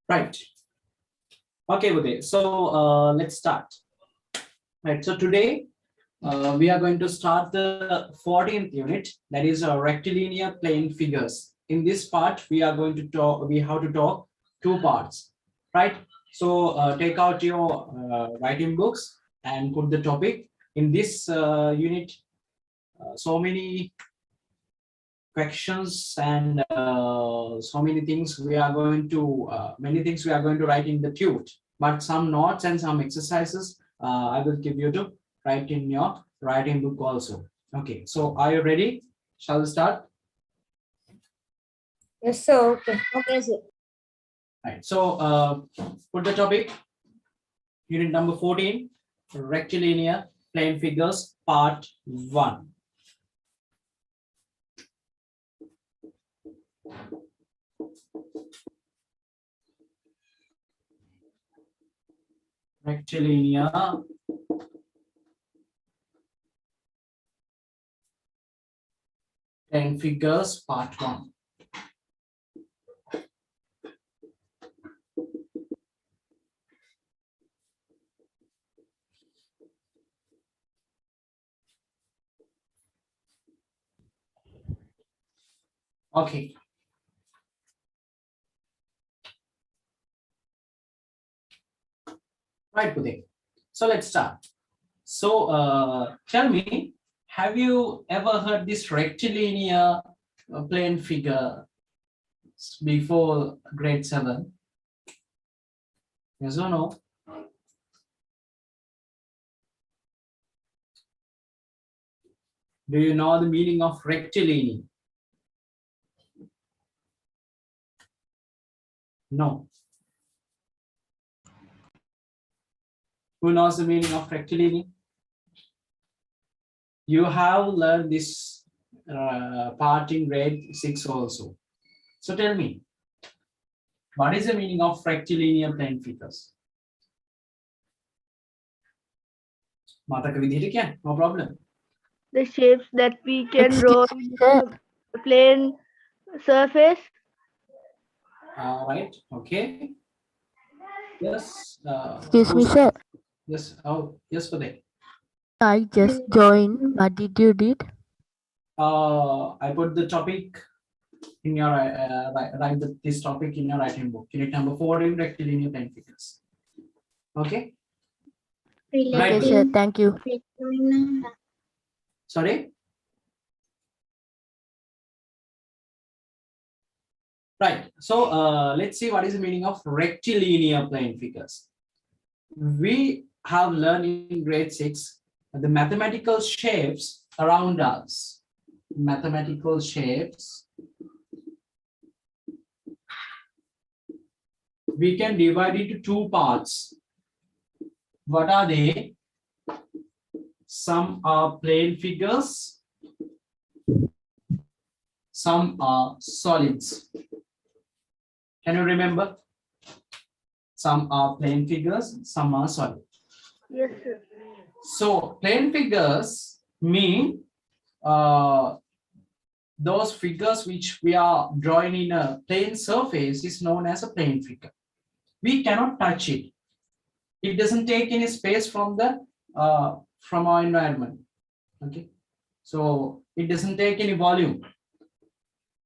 Right. Okay, Uday. So let's start. Right. So today we are going to start the 14th unit, that is rectilinear plane figures. In this part, we are going to talk. We have to talk two parts. Right. So take out your writing books and put the topic in this unit. So many questions and so many things we are going to many things we are going to write in the tute, but some notes and some exercises I will give you to write in your writing book also. Okay, so are you ready? Shall we start? Yes, sir. Okay. Okay, sir. Right, so put the topic, unit number 14, rectilinear plane figures, part 1. Rectilinear plane figures, part 1. Okay. Right, Uday. So let's start. So tell me, have you ever heard this rectilinear plane figure before grade 7? Yes or no? Do you know the meaning of rectilinear? No. Who knows the meaning of rectilinear? You have learned this part in grade 6 also. So tell me, what is the meaning of rectilinear plane figures? Mataka vidhita kya? No problem. The shapes that we can draw in the plane surface. Right. Okay. Yes. Excuse me, sir. Yes. Oh, yes, for that. I just joined. What did you did? I put the topic in your write this topic in your writing book. Unit number 4 in rectilinear plane figures. Okay. Right. Okay, sir. Thank you. Sorry. Right. So let's see what is the meaning of rectilinear plane figures. We have learned in grade 6 the mathematical shapes around us. Mathematical shapes. We can divide into two parts. What are they? Some are plane figures, some are solids. Can you remember? Some are plane figures, some are solid. Yes, sir. So plane figures mean those figures which we are drawing in a plane surface is known as a plane figure. We cannot touch it. It doesn't take any space from our environment. Okay, so it doesn't take any volume.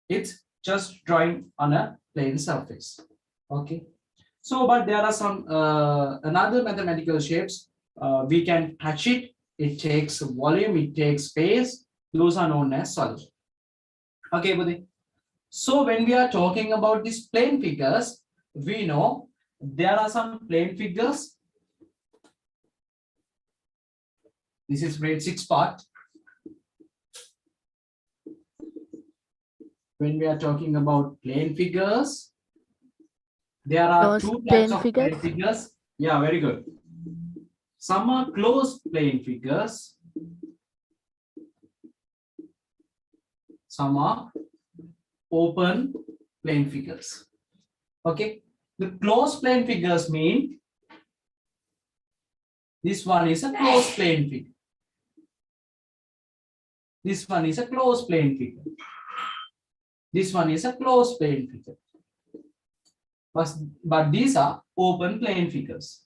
It's just drawing on a plane surface. Okay, so but there are some another mathematical shapes. We can touch it. It takes volume. It takes space. Those are known as solid. Okay, buddy. So when we are talking about these plane figures, we know there are some plane figures. This is grade 6 part. When we are talking about plane figures, there are Those two types plane of figures? plane figures. Yeah, very good. Some are closed plane figures. Some are open plane figures. Okay. The closed plane figures mean this one is a closed plane figure. This one is a closed plane figure. This one is a closed plane figure. but these are open plane figures.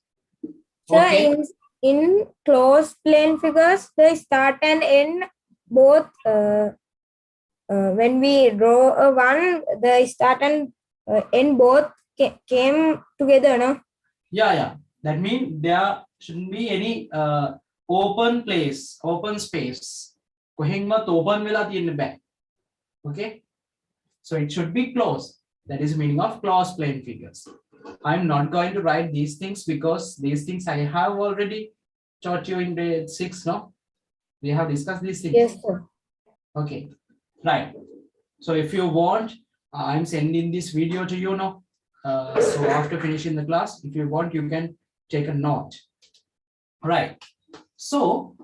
So Okay. in closed plane figures, the start and end both when we draw a one, the start and end both came together, no? Yeah. That means there shouldn't be any open place, open space. කොහෙන්වත් open වෙලා තියෙන්න බෑ. Okay. So it should be closed. That is the meaning of closed plane figures. I'm not going to write these things because these things I have already taught you in grade 6, no? We have discussed these things. Yes, sir. Okay, right. So if you want, I'm sending this video to you now. So after finishing the class, if you want, you can take a note. Right. So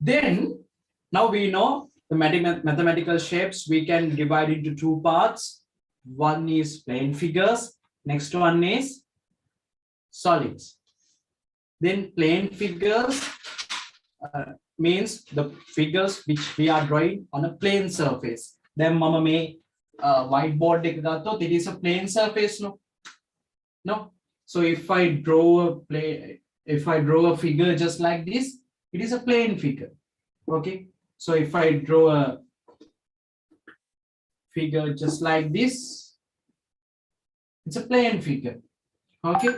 then now we know the mathematical shapes we can divide into two parts. One is plane figures, next one is solids. Then plane figures means the figures which we are drawing on a plane surface. Then mama may whiteboard it is a plane surface, no. So if I draw a figure just like this, it is a plane figure. Okay. So if I draw a figure just like this, it's a plane figure. Okay.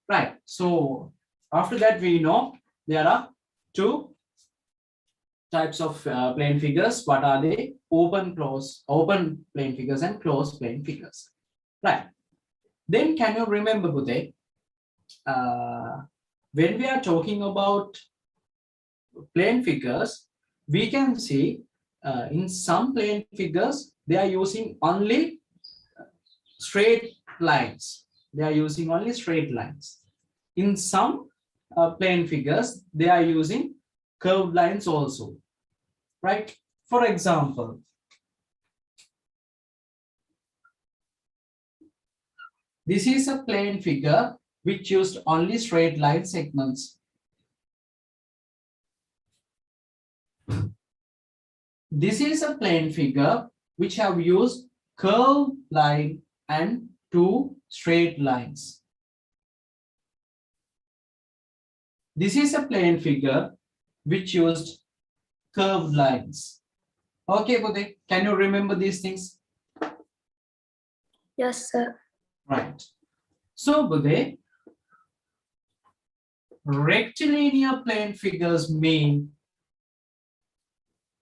Right. So after that, we know there are two types of plane figures. What are they? Open plane figures and closed plane figures. Right. Then can you remember, Bude, when we are talking about plane figures, we can see in some plane figures, they are using only straight lines. They are using only straight lines. In some plane figures, they are using curved lines also, right? For example, this is a plane figure which used only straight line segments. This is a plane figure which have used curved line and two straight lines. This is a plane figure which used curved lines. Okay, Bude, can you remember these things? Yes, sir. Right. So, Bude, rectilinear plane figures mean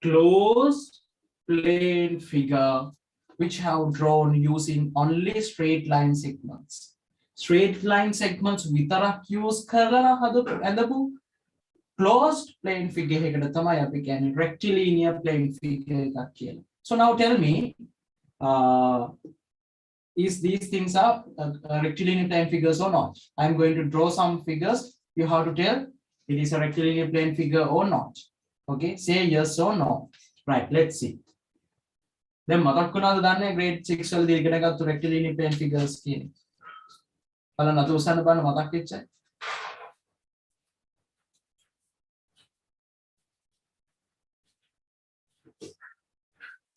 closed plane figure which have drawn using only straight line segments. Straight line segments විතරක් use කරලා හදපු closed plane figure එකකට තමයි අපි කියන්නේ rectilinear plane figure එකක් කියලා. So now tell me, is these things are rectilinear plane figures or not? I'm going to draw some figures. You have to tell it is a rectilinear plane figure or not. Okay, say yes or no. Right, let's see. Then මතක් වුණාද දන්නේ grade 6 වලදී ඉගෙන ගත්ත rectilinear plane figures කියන්නේ. බලන්න අත උස්සන්න බලන්න මතක් වෙච්ච.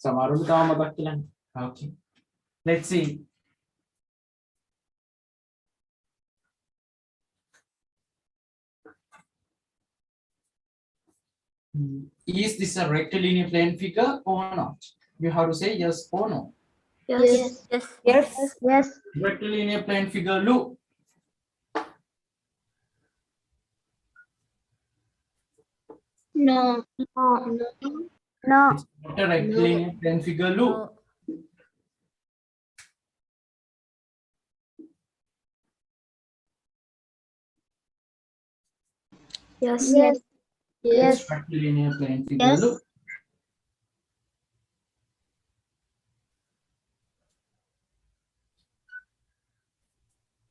සමහරුන්ට තාම මතක් කියලා නෑ. Okay. Let's see. Is this a rectilinear plane figure or not? You have to say yes or no. Yes. Yes. Rectilinear plane figure, look. No. No. It's not a rectilinear plane figure, look. Yes. Yes. It's rectilinear plane figure, Yes. look.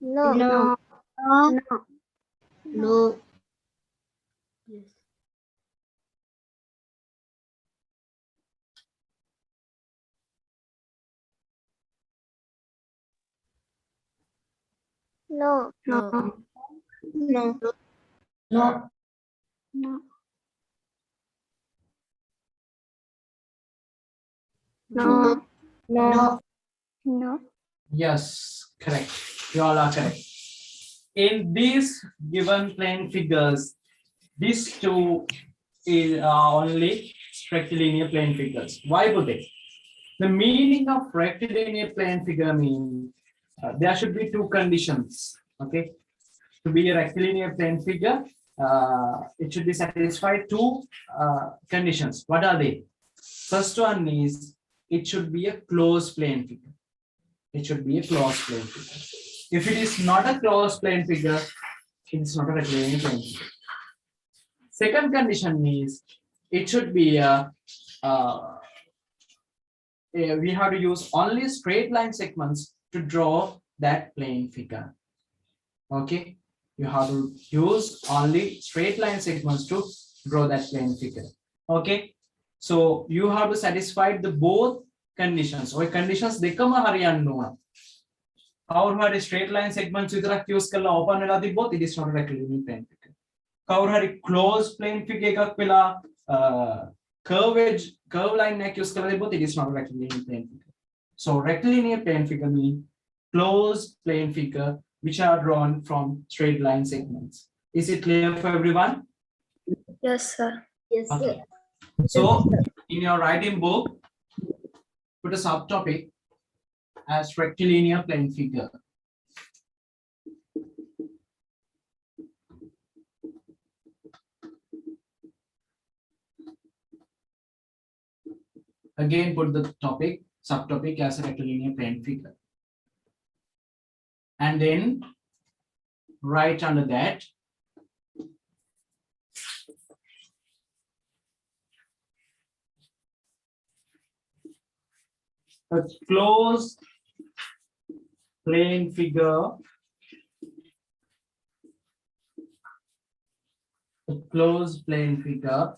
No. No. No. No. Yes. No. No. No. No. No. No. No. No. Yes, correct. You all are correct. In these given plane figures, these two are only rectilinear plane figures. Why would they? The meaning of rectilinear plane figure means there should be two conditions. Okay, to be a rectilinear plane figure, it should be satisfied two conditions. What are they? First one is it should be a closed plane figure. It should be a closed plane figure. If it is not a closed plane figure, it is not a rectilinear plane figure. Second condition is it should be we have to use only straight line segments to draw that plane figure. Okay, you have to use only straight line segments to draw that plane figure. Okay, so you have to satisfy the both conditions. Or conditions dekama hariyanna ඕන. Kawuru hari straight line segments විතරක් use කරලා open වෙලා තිබ්බොත් it is not a rectilinear plane figure. Kawuru hari closed plane figure එකක් වෙලා curve line එකක් use කරලා තිබ්බොත් it is not a rectilinear plane figure. So rectilinear plane figure means closed plane figure which are drawn from straight line segments. Is it clear for everyone? Yes, sir. Yes, sir. Okay. So in your writing book, put a subtopic as rectilinear plane figure. Again, put the subtopic as a rectilinear plane figure. And then write under that a closed plane figure, a closed plane figure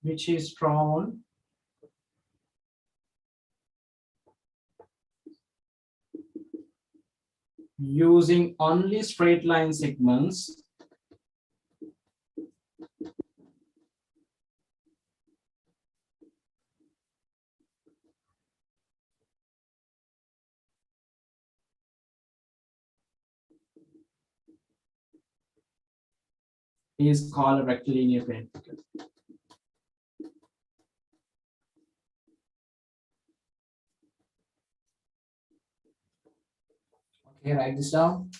which is drawn using only straight line segments is called a rectilinear plane figure. Okay, write this down.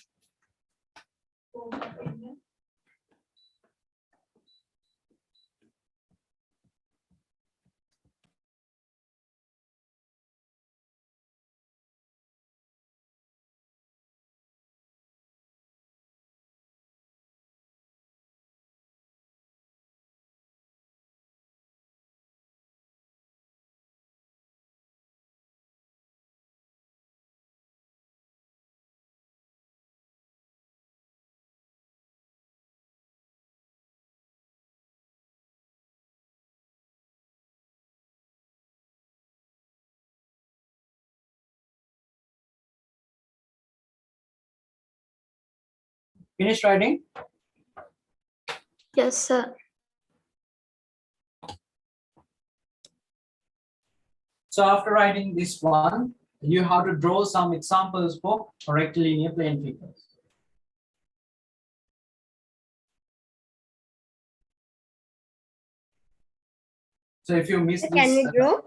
Finish writing? Yes, sir. So after writing this one, you have to draw some examples for rectilinear plane figures. So if you miss Can this, we draw?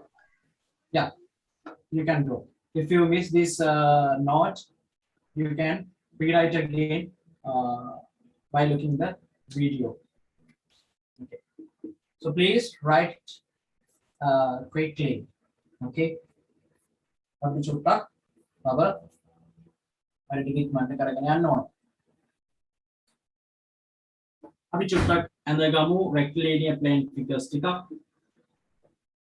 yeah, you can draw. If you miss this note, you can rewrite again by looking the video. Okay. So please write quickly. Okay. අපි චුට්ටක් තව පරිටිකිට මන්ට කරගෙන යන්න ඕන. අපි චුට්ටක් ඇඳගමු rectilinear plane figures ටිකක්.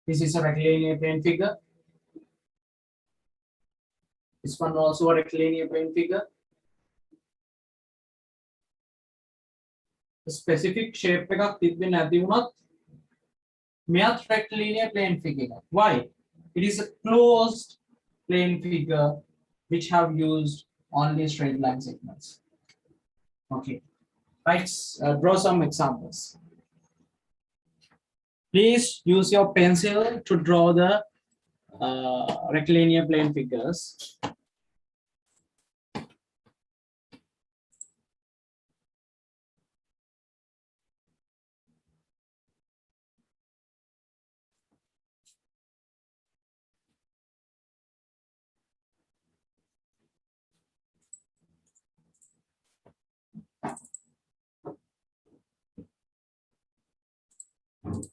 This is a rectilinear plane figure. This one also a rectilinear plane figure. Specific shape එකක් තිබෙන්නේ නැති වුණොත් මෙයත් rectilinear plane figure එකක්. Why? It is a closed plane figure which have used only straight line segments. Okay, right. Draw some examples. Please use your pencil to draw the rectilinear plane figures.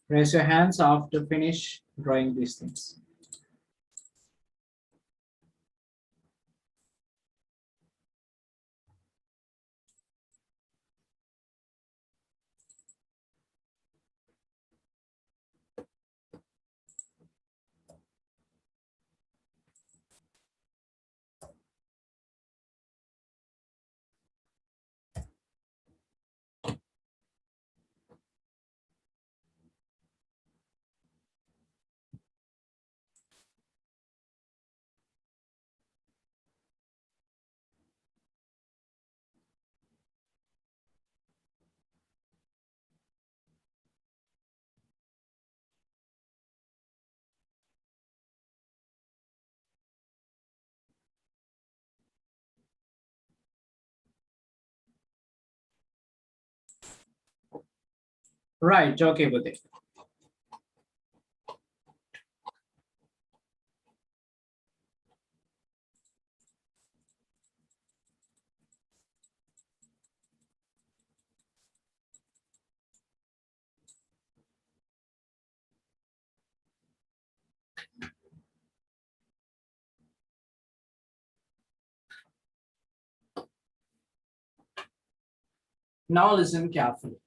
Raise your hands after finish drawing these things. Right, okay with it. Now listen carefully.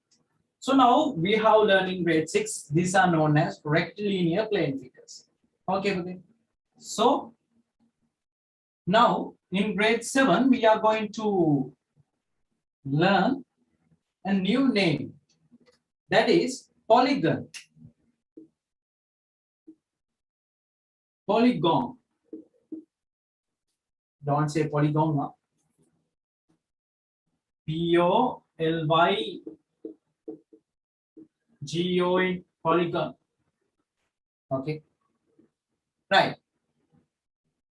So now we have learned in grade 6, these are known as rectilinear plane figures. Okay, with it. So now in grade 7, we are going to learn a new name, that is polygon. Polygon. Don't say polygon. Huh? P-O-L-Y-G-O-N, polygon. Okay. Right.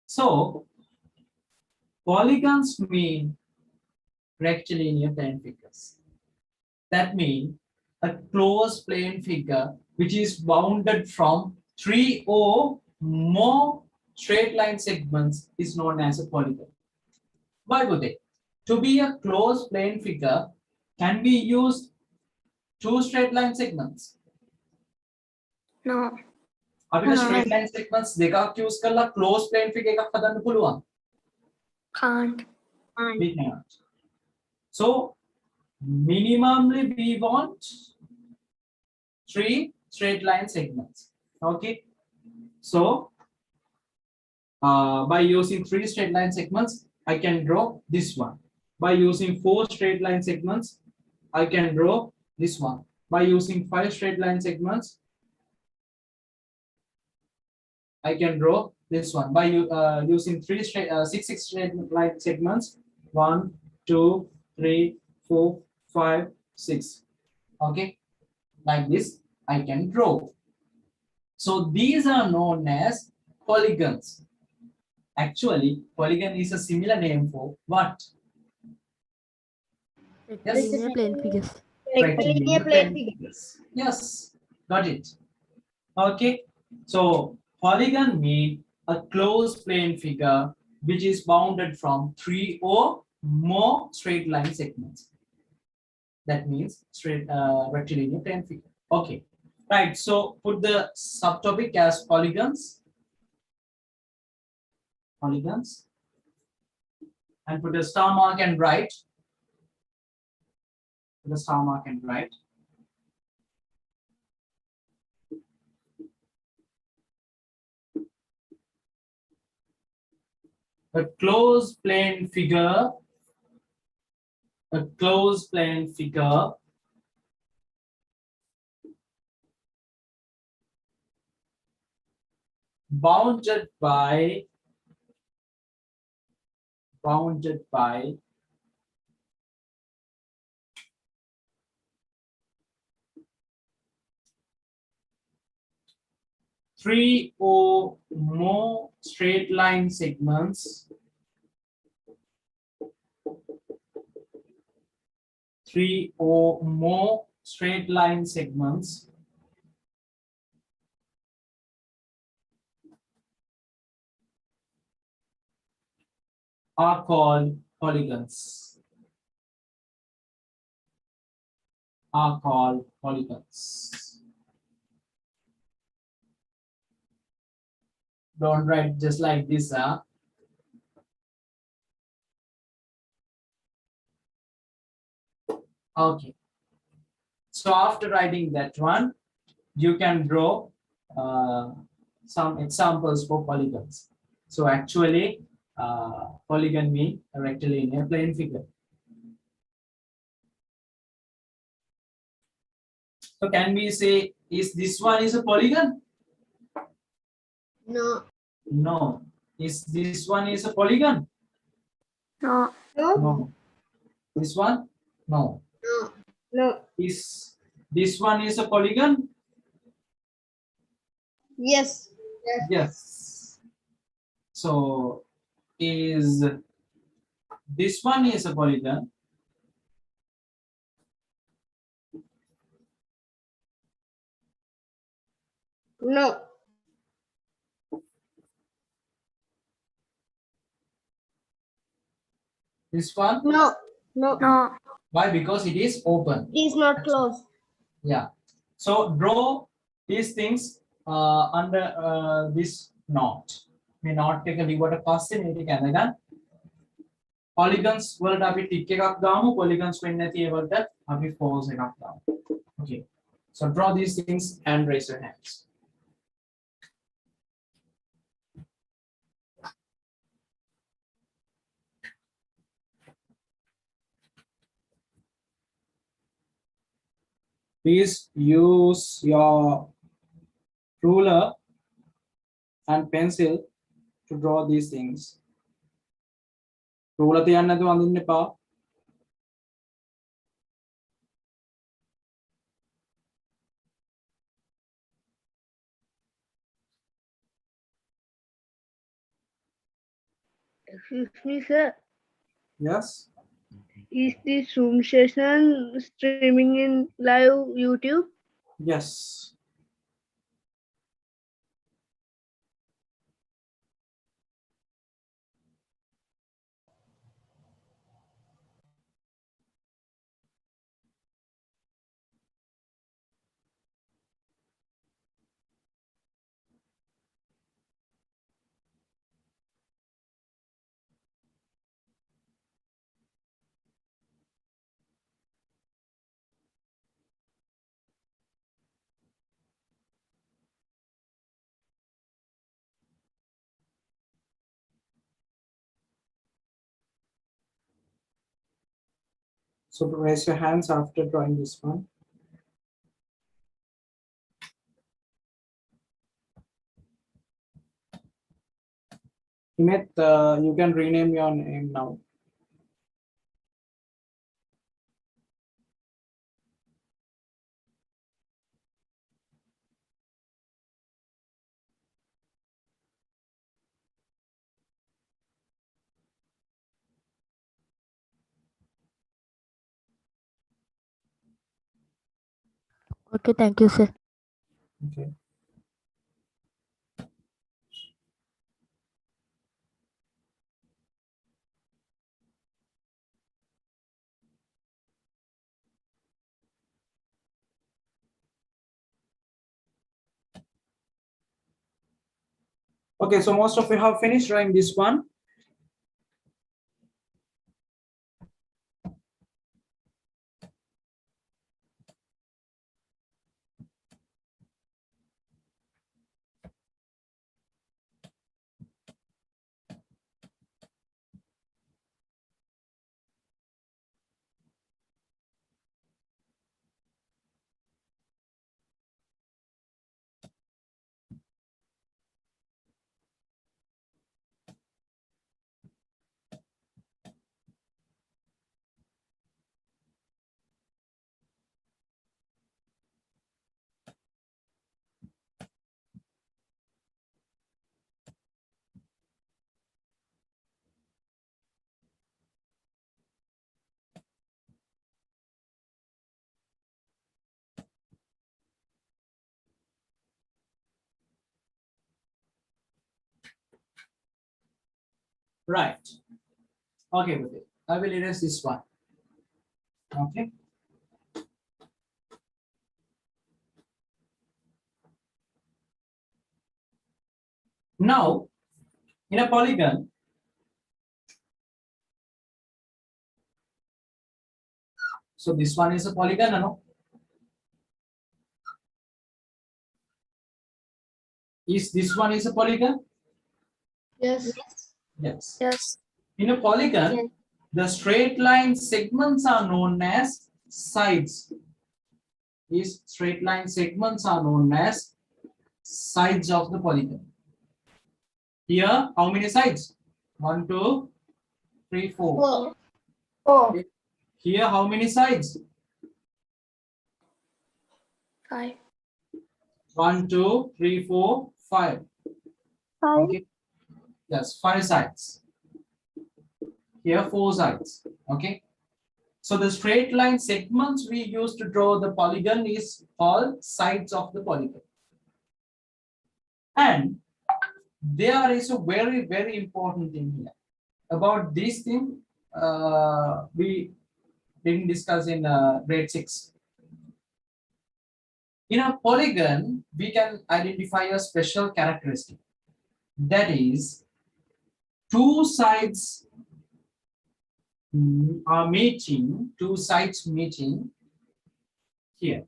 So polygons mean rectilinear plane figures. That means a closed plane figure which is bounded from 3 or more straight line segments is known as a polygon. Why would they? To be a closed plane figure, can we use 2 straight line segments? No. අපිට straight line segments දෙකක් use කරලා closed plane figure එකක් හදන්න පුළුවන්. Can't. We cannot. So minimally we want 3 straight line segments. Okay. So by using 3 straight line segments, I can draw this one. By using 4 straight line segments, I can draw this one. By using 5 straight line segments, I can draw this one. By using 6 straight line segments, 1, 2, 3, 4, 5, 6. Okay, like this I can draw. So these are known as polygons. Actually, polygon is a similar name for what? Rectilinear plane figures. Rectilinear plane figures. Yes, got it. Okay, so polygon means a closed plane figure which is bounded from 3 or more straight line segments. That means straight rectilinear plane figure. Okay, right. So put the subtopic as polygons, and put a star mark and write. Put a star mark and write. A closed plane figure. A closed plane figure bounded by 3 or more straight line segments. 3 or more straight line segments are called polygons. Don't write just like this, huh? Okay. So after writing that one, you can draw some examples for polygons. So actually, polygon means a rectilinear plane figure. So can we say, is this one is a polygon? No. No. Is this one is a polygon? No. No. This one? No. No. No. Is this one is a polygon? Yes. Yes. So is this one is a polygon? No. This one? No. No. No. Why? Because it is open. It is not closed. Yeah. So draw these things under this knot. මේ knot එක ලිව්වට පස්සේ මේක කැඳගන්න. polygons වලට අපි tick එකක් දාමු. polygons වෙන්නේ නැති ඒවලට අපි false එකක් දාමු. Okay. So draw these things and raise your hands. Please use your ruler and pencil to draw these things. Ruler තියන්න නැතුව අඳින්න එපා. Excuse me, sir. Yes. Is this Zoom session streaming in live YouTube? Yes. So raise your hands after drawing this one. Himit, you can rename your name now. Okay, thank you, sir. Okay. Okay, so most of you have finished drawing this one. Right. Okay, with it. I will erase this one. Okay. Now, in a polygon, so this one is a polygon, no? Is this one is a polygon? Yes. Yes. Yes. In a polygon, Yes. the straight line segments are known as sides. These straight line segments are known as sides of the polygon. Here, how many sides? 1, 2, 3, 4. 4. Oh, Here, how many sides? 5. 1, 2, 3, 4, 5. 5. Okay. Yes, 5 sides. Here, 4 sides. Okay. So the straight line segments we use to draw the polygon is called sides of the polygon. And there is a very, very important thing here. About this thing, we didn't discuss in grade 6. In a polygon, we can identify a special characteristic. That is, two sides are meeting, two sides meeting here.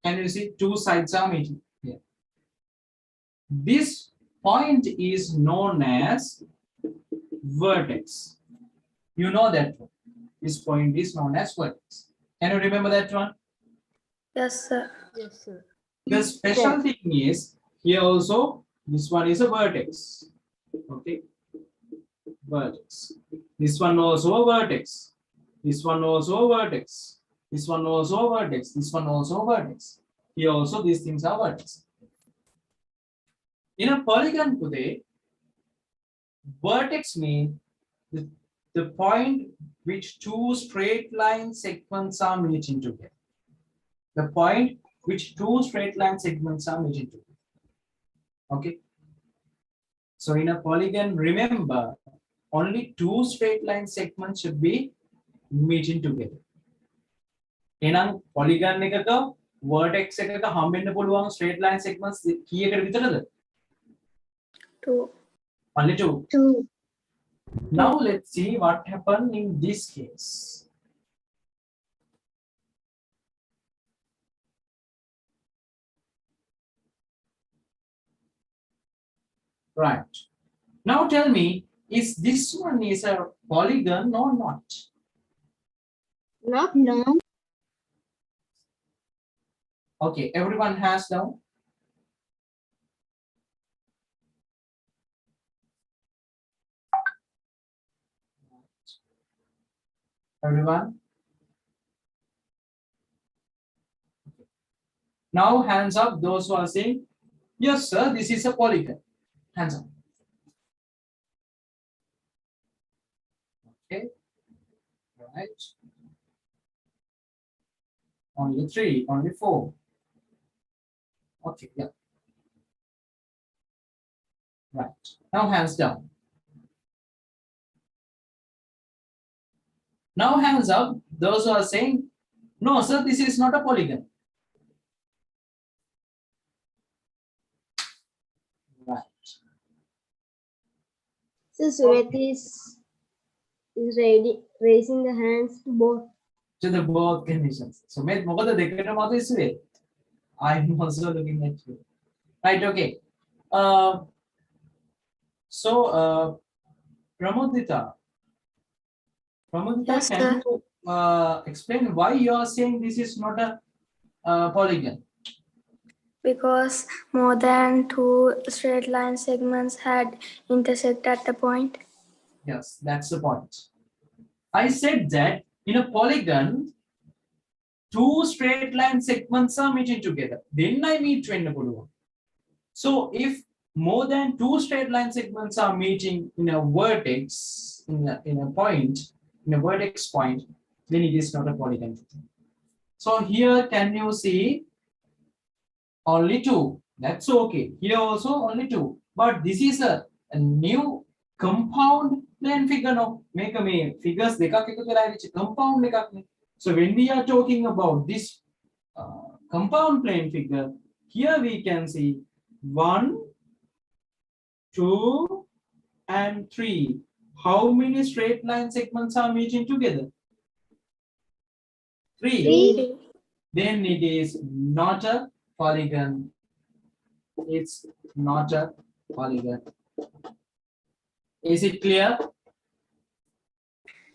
Can you see two sides are meeting here? This point is known as vertex. You know that one. This point is known as vertex. Can you remember that one? Yes, sir. yes, sir. The special thing is here also this one is a vertex. Okay. Vertex. This one also a vertex. This one also a vertex. This one also a vertex. This one also a vertex. Here also these things are vertex. In a polygon today, vertex means the point which two straight line segments are meeting together. The point which two straight line segments are meeting together. Okay. So in a polygon, remember only two straight line segments should be meeting together. එහෙනම් polygon එකක vertex එකක හම්බෙන්න පුළුවන් straight line segments කීයකට විතරද? 2. Only 2. 2. Now let's see what happened in this case. Right. Now tell me, is this one is a polygon or not? Not no. Okay, everyone has now. Everyone. Now hands up those who are saying, yes sir, this is a polygon. Hands up. Okay. Right. Only 3, only 4. Okay, yeah. Right. Now hands down. Now hands up those who are saying, no sir, this is not a polygon. Right. So Suret is ready, raising the hands to both. To the both conditions. So mate, මොකද දෙකටම අත ඉස්සුවේ? I'm also looking at you. Right, okay. So Pramodita, Yes, can sir. you explain why you are saying this is not a polygon? Because more than 2 straight line segments had intersect at a point. Yes, that's the point. I said that in a polygon, 2 straight line segments are meeting together. Then I meet when the polygon. So if more than 2 straight line segments are meeting in a vertex, in a point, in a vertex point, then it is not a polygon. So here can you see only 2? That's okay. Here also only 2. But this is a new compound plane figure no. Make a figures compound. So when we are talking about this compound plane figure, here we can see 1, 2, and 3. How many straight line segments are meeting together? 3. 3. Then it is not a polygon. It's not a polygon. Is it clear?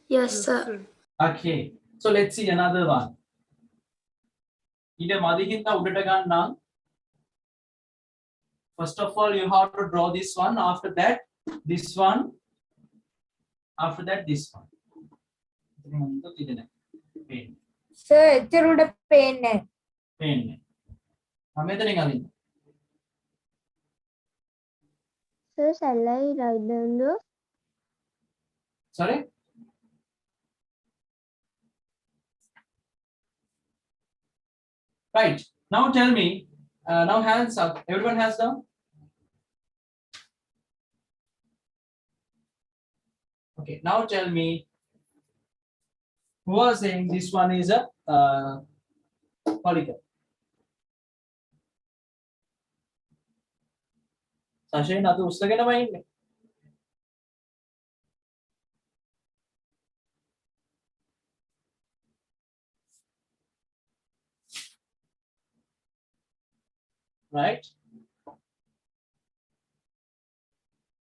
Yes, sir. Okay. So let's see another one. First of all, you have to draw this one. After that, this one. After that, this one. Sir, එච්චර පේන්නේ. Pen. Sir, shall I write down those? Sorry? Right. Now tell me. Now hands up. Everyone has down? Okay. Now tell me. Who are saying this one is a polygon? Sashay, na to ustage na main. Right?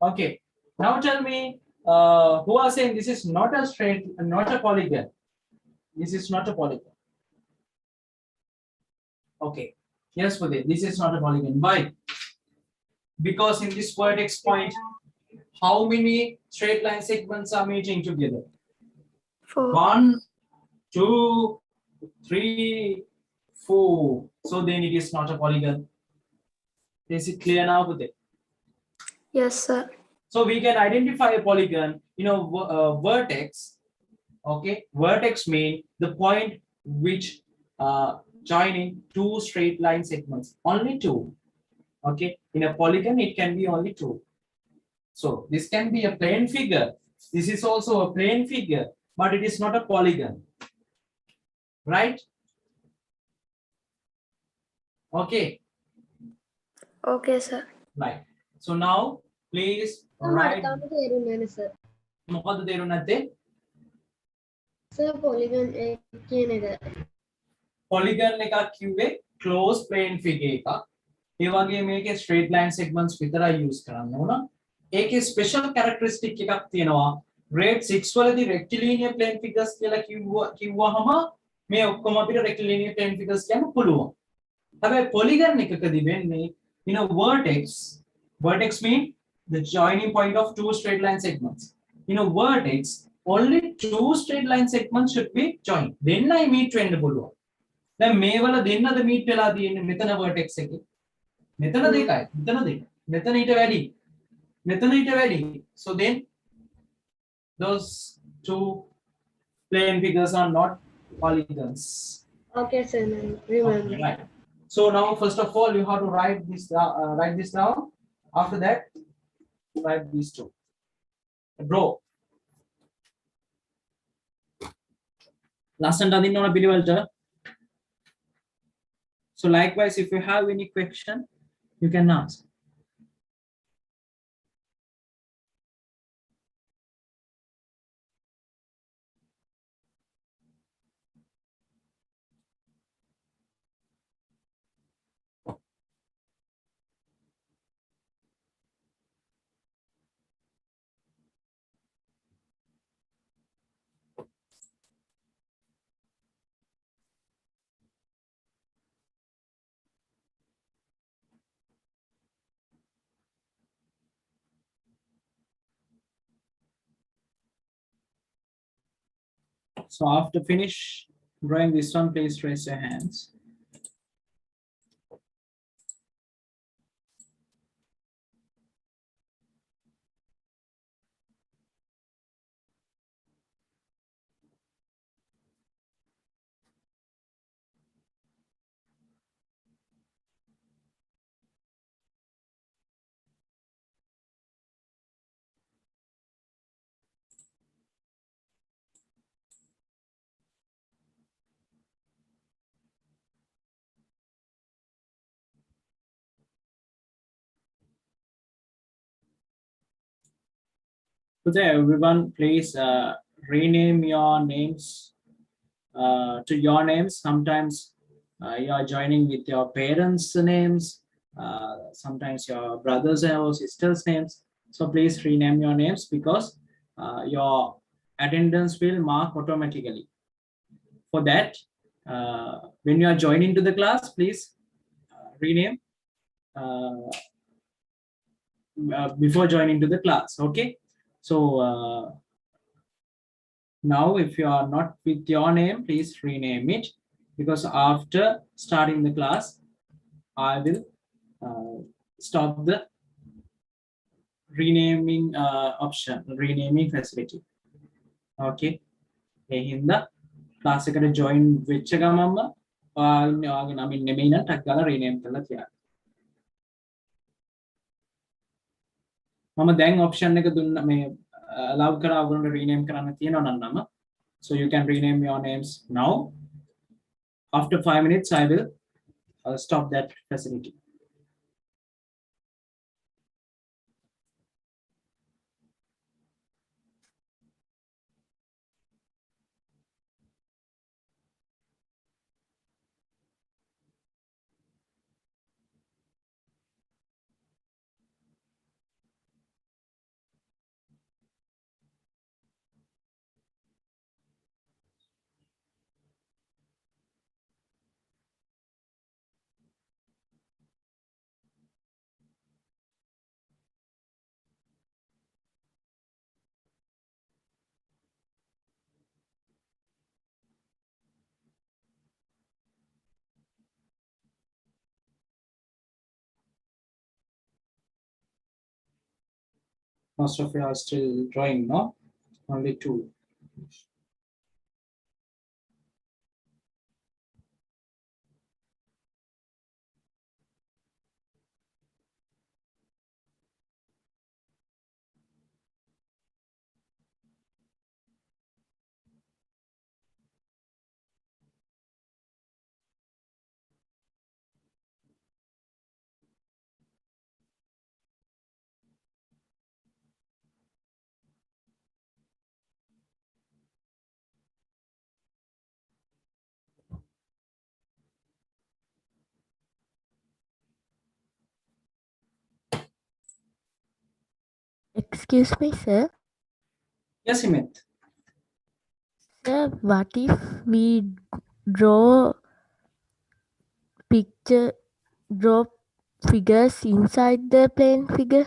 Okay. Now tell me, who are saying this is not a straight, not a polygon? This is not a polygon. Okay. Yes, Pudit, this is not a polygon. Why? Because in this vertex point, how many straight line segments are meeting together? 4. 1, 2, 3, 4. So then it is not a polygon. Is it clear now, Pudit? Yes, sir. So we can identify a polygon, vertex. Okay, vertex means the point which joining two straight line segments. Only two. Okay, in a polygon it can be only two. So this can be a plane figure. This is also a plane figure, but it is not a polygon. Right? Okay. Okay, sir. Right. So now please write. Sir, මොකද්ද තේරුම් නැත්තේ? sir, polygon කියන එක. Polygon එකක් කිව්වේ closed plane figure එකක්. ඒ වගේ මේකේ straight line segments විතරයි use කරන්න ඕන. ඒකේ special characteristic එකක් තියෙනවා. grade 6 වලදී rectilinear plane figures කියලා කිව්වහම මේ ඔක්කොම අපිට rectilinear plane figures කියන්න පුළුවන්. හැබැයි polygon එකකදී වෙන්නේ vertex mean the joining point of two straight line segments. In a vertex, only two straight line segments should be joined. Then I meet වෙන්න පුළුවන්. දැන් මේ වල දෙන්නද meet වෙලා තියෙන්නේ මෙතන vertex එකේ. මෙතන දෙකයි. මෙතන දෙක. මෙතන ඊට වැඩි. මෙතන ඊට වැඩි. So then those two plane figures are not polygons. Okay, sir, remember. Okay, right. So now first of all you have to write this down. After that write these two. Draw. Last and අදින්න ඕන පිළිවෙලට. So likewise, if you have any question, you can ask. So after finish drawing this one, please raise your hands. Today, everyone, please rename your names to your names. Sometimes you are joining with your parents' names, sometimes your brothers or sisters' names. So please rename your names because your attendance will mark automatically. For that, when you are joining to the class, please rename before joining to the class. Okay. So now if you are not with your name, please rename it, because after starting the class, I will stop the renaming option, renaming facility. Okay. ඒ හින්දා class එකට join වෙච්ච ගමන්ම ඔයාගේ නමින් නෙමෙයි නම් ටක් ගාලා rename කරලා තියන්න. මම දැන් option එක දුන්න මේ allow කරා ඔයගොල්ලන්ට rename කරන්න තියෙනවා නම් නම. So you can rename your names now. After 5 minutes, I will stop that facility. Most of you are still drawing, no? Only 2. Excuse me, sir. Yes, Himit. Sir, what if we draw picture, draw figures inside the plane figure?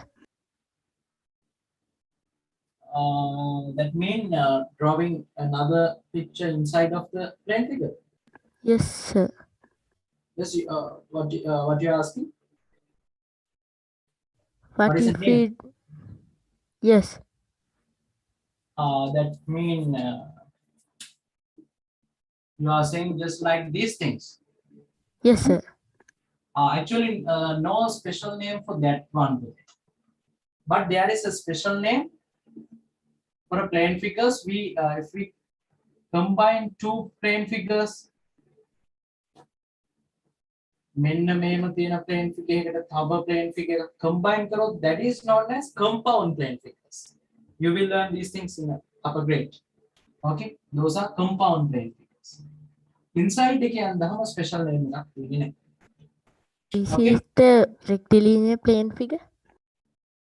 That means drawing another picture inside of the plane figure. Yes, sir. Yes, what you're asking? What is if the name? we? Yes. That mean you are saying just like these things. Yes, sir. Actually, no special name for that one, but there is a special name for a plane figures. We if we combine 2 plane figures, මෙන්න මේම තියෙන plane figure එකකට තව plane figure එකක් combine කරොත් that is known as compound plane figures. You will learn these things in upper grade. Okay, those are compound plane figures. Inside එකේ අන්දහම special name එකක් තියෙන්නේ. Is Okay. it a rectilinear plane figure?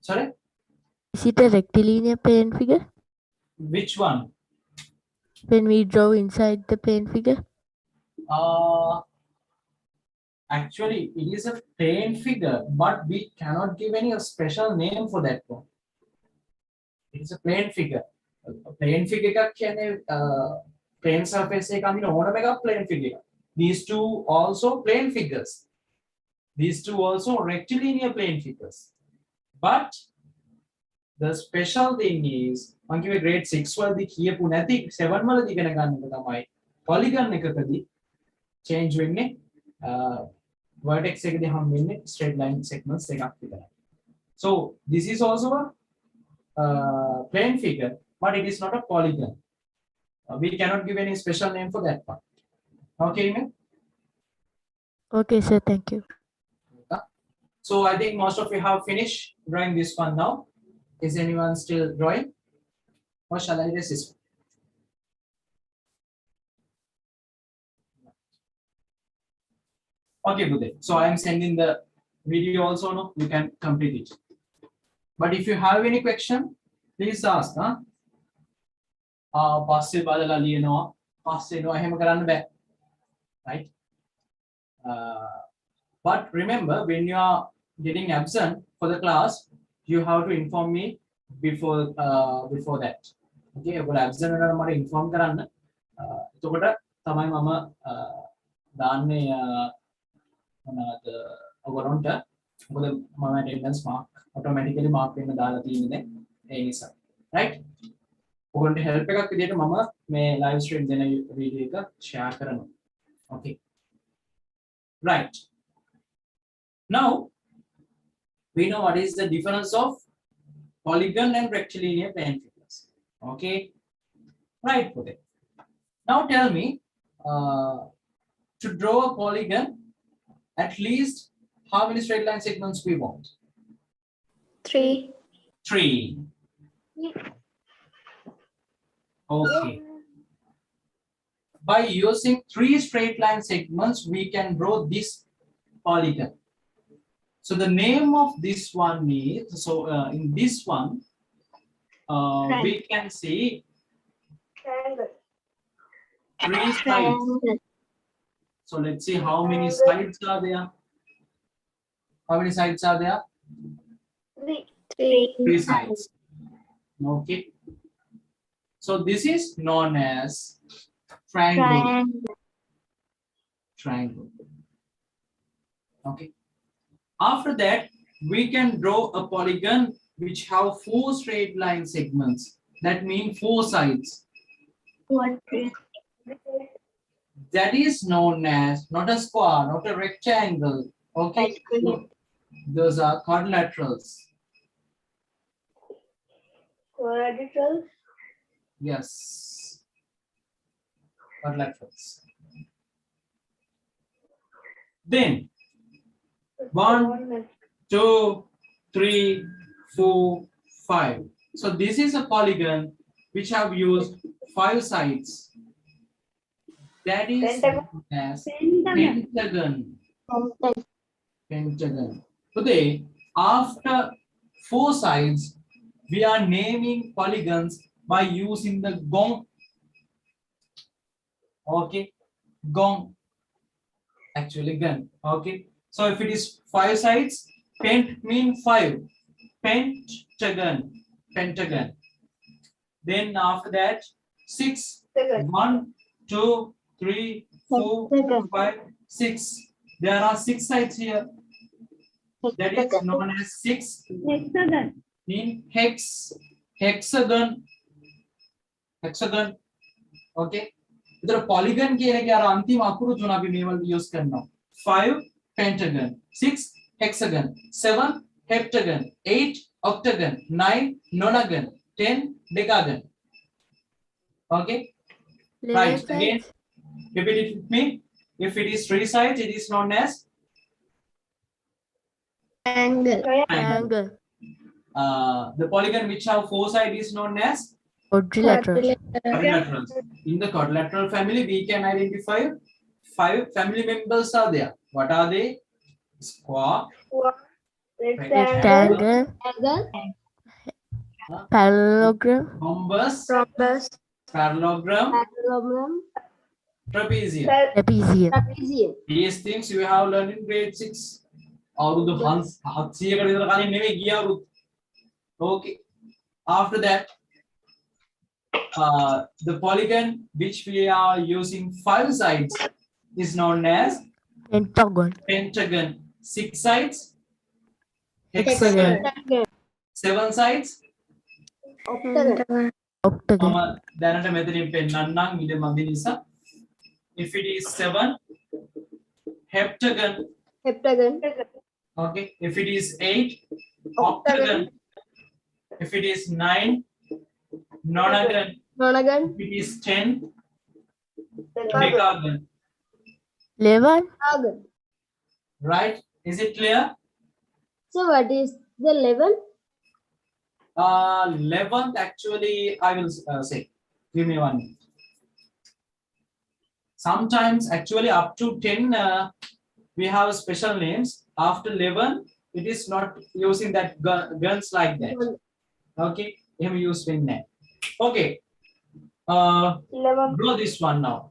Sorry, Is it a rectilinear plane figure? which one? When we draw inside the plane figure? Actually, it is a plane figure, but we cannot give any special name for that one. It is a plane figure. A plane figure එකක් කියන්නේ plane surface එකක අඳින ඕනම එකක් plane figure. These two also plane figures. These two also rectilinear plane figures. But the special thing is, මම කිව්වේ grade 6 වලදී කියපු නැති 7 වලදී ඉගෙන ගන්න එක තමයි polygon එකකදී change වෙන්නේ vertex එකදී හම් වෙන්නේ straight line segments එකක් විතරයි. So this is also a plane figure, but it is not a polygon. We cannot give any special name for that part. Okay, man? Okay, sir. Thank you. So I think most of you have finished drawing this one now. Is anyone still drawing? or shall I erase this one? Okay, Budhe. So I am sending the video also. No, you can complete it. But if you have any question, please ask. Huh? පස්සේ බලලා ලියනවා. පස්සේ එනවා එහෙම කරන්න බෑ. Right? But remember, when you are getting absent for the class, you have to inform me before that. Okay, ඔයගොල්ලෝ absent වෙනවා මට inform කරන්න. එතකොට තමයි මම දාන්නේ මොනවද ඔයගොල්ලන්ට මොකද මම attendance mark automatically mark වෙන්න දාලා තියෙන්නේ ඒ නිසා. Right? ඔයගොල්ලන්ට help එකක් විදියට මම මේ live stream දෙන video එක share කරනවා. Okay. Right. Now we know what is the difference of polygon and rectilinear plane figures. Okay. Right. Okay. Now tell me, to draw a polygon, at least how many straight line segments we want? 3. 3. Okay. By using 3 straight line segments, we can draw this polygon. So the name of this one is, in this one, we can see 3 sides. So let's see how many sides are there. How many sides are there? 3 sides. Okay. So this is known as triangle. Triangle. Okay. After that, we can draw a polygon which have 4 straight line segments. That means 4 sides. That is known as not a square, not a rectangle. Okay. Those are quadrilaterals. Quadrilaterals. Yes. Quadrilaterals. Then 1, 2, 3, 4, 5. So this is a polygon which have used 5 sides. That is known as pentagon. Pentagon. Today, after 4 sides, we are naming polygons by using the gong. Okay, gong. Actually, gun. Okay. So if it is 5 sides, pent mean 5. Pentagon. Pentagon. Then after that, 6. 1, 2, 3, 4, 5, 6. There are 6 sides here. That is known as 6. Hexagon. In hex. Hexagon. Hexagon. Okay. इधर polygon के लिए क्या अंतिम आकृति जो ना भी मेवल use करना. 5 pentagon, 6 hexagon, 7 heptagon, 8 octagon, 9 nonagon, 10 decagon. Okay. Right. Again, repeat it with me. If it is 3 sides, it is known as Triangle. The polygon which have 4 sides is known as Quadrilateral. quadrilaterals. In the quadrilateral family, we can identify 5 family members are there. What are they? Square, Rectangle. Parallelogram. rhombus, parallelogram, trapezium. Trapezium. These things you have learned in grade 6. අවුරුදු 700කට විතර කලින් නෙවෙයි ගිය අවුරුදු. Okay. After that, the polygon which we are using 5 sides is known as Pentagon. pentagon. 6 sides, hexagon. 7 sides, Octagon. දැනට මෙතනින් පෙන්නන්නම් ඉඩ මදි නිසා. If it is 7, heptagon. Okay. If it is 8, octagon. If it is 9, nonagon. If it is 10, decagon. 11. Right? Is it clear? So what is the level? 11th, actually, I will say, give me 1 minute. Sometimes, actually, up to 10, we have special names. After 11, it is not using that guns like that. Okay, him use win name. Okay, 11. draw this one now.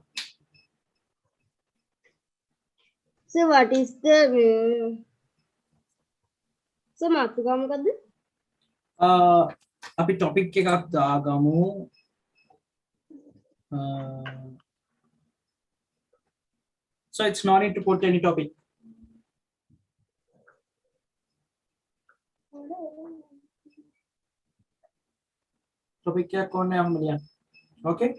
So what is the so මාතෘකාව මොකද්ද? අපි topic එකක් දාගමු. So it's no need to put any topic. Topic क्या कौन है हम लिया? Okay.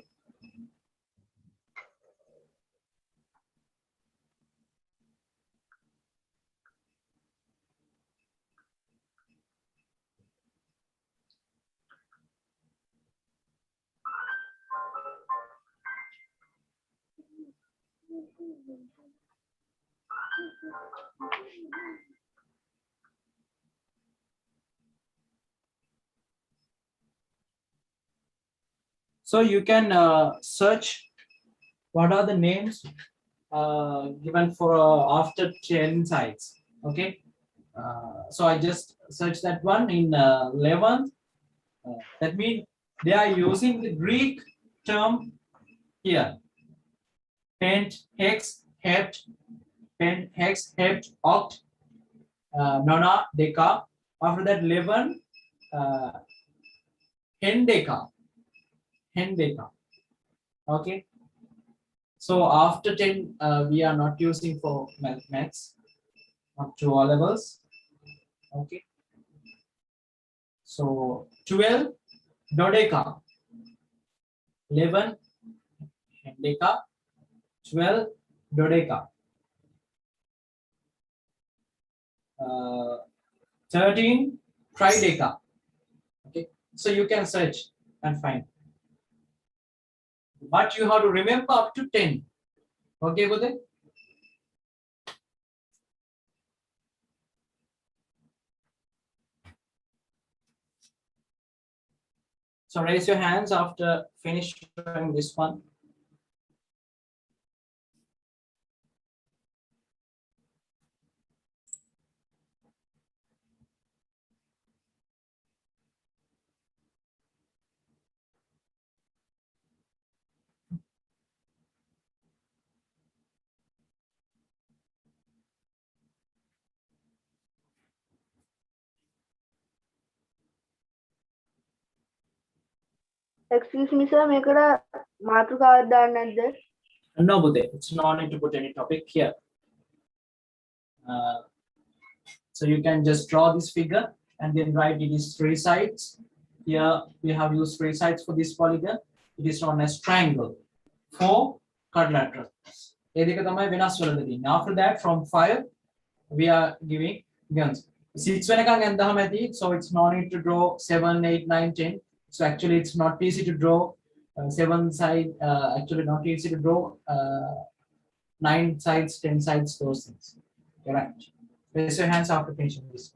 So you can search what are the names given for after 10 sides. Okay. So I just searched that one in 11th. That means they are using the Greek term here. Pent, hex, hept, pent, hex, hept, oct, nona, deca. After that 11, hendeca. Hendeca. Okay. So after 10, we are not using for maths up to all levels. Okay. So 12, dodeca. 11, hendeca. 12, dodeca. 13, trideca. Okay. So you can search and find. But you have to remember up to 10. Okay, Bude? So raise your hands after finishing this one. Excuse me, sir. මේකට මාතෘකාවක් දාන්න නැද්ද? No, Bude, it's no need to put any topic here. So you can just draw this figure and then write it is 3 sides. Here we have used 3 sides for this polygon. It is known as triangle. 4 quadrilaterals. After that, from 5, we are giving guns. 6 so it's no need to draw 7, 8, 9, 10. So actually it's not easy to draw 7 side, actually not easy to draw 9 sides, 10 sides, those things. Correct. Raise your hands after finishing this.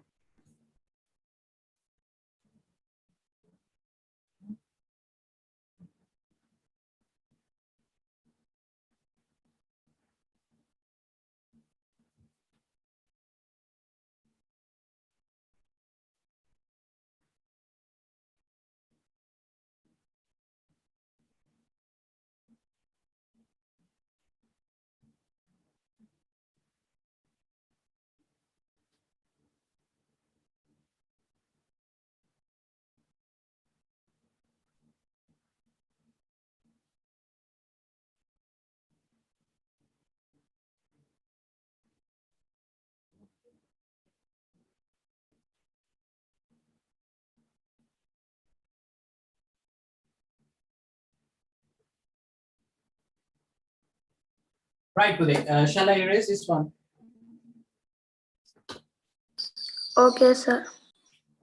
Right, Bude. Shall I erase this one? Okay, sir.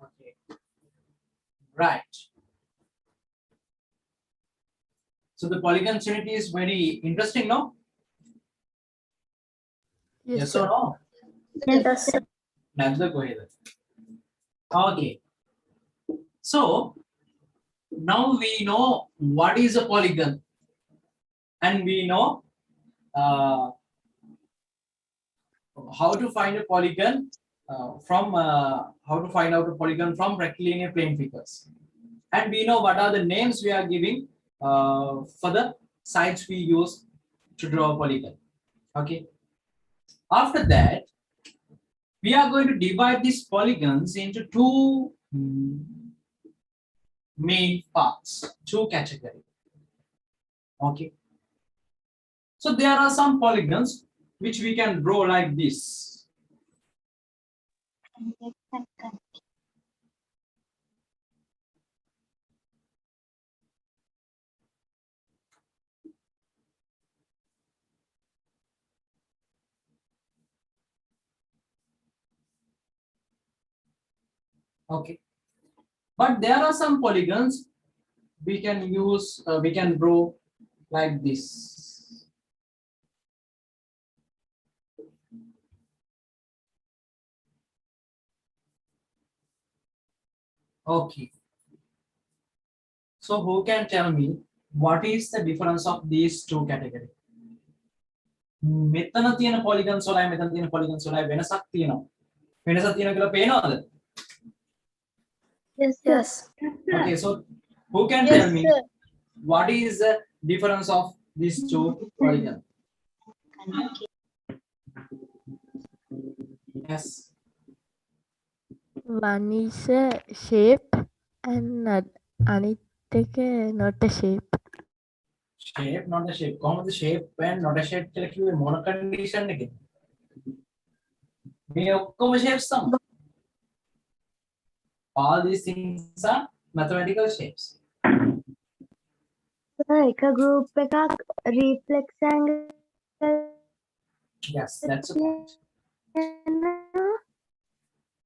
Okay. Right. So the polygon trinity is very interesting, no? Yes or no? Yes, sir. Never go ahead. Okay. So now we know what is a polygon, and we know how to find a polygon from how to find out a polygon from rectilinear plane figures, and we know what are the names we are giving for the sides we use to draw a polygon. Okay. After that, we are going to divide these polygons into two main parts, two categories. Okay. So there are some polygons which we can draw like this. Okay. But there are some polygons we can use, we can draw like this. Okay. So who can tell me what is the difference of these two categories? මෙතන තියෙන polygons වලයි මෙතන තියෙන polygons වලයි වෙනසක් තියෙනවා. වෙනසක් තියෙනවා කියලා පේනවද? Yes, Yes. Okay, so who can tell me what is the difference of these two polygons? Yes. One is a shape and අනිත් එක not a shape. Shape, not a shape. කොහොමද shape and not a shape කියලා කිව්වේ මොන condition එකද? මේ ඔක්කොම shapes තමයි. All these things are mathematical shapes. එක group එකක් reflex angle Yes, that's a point.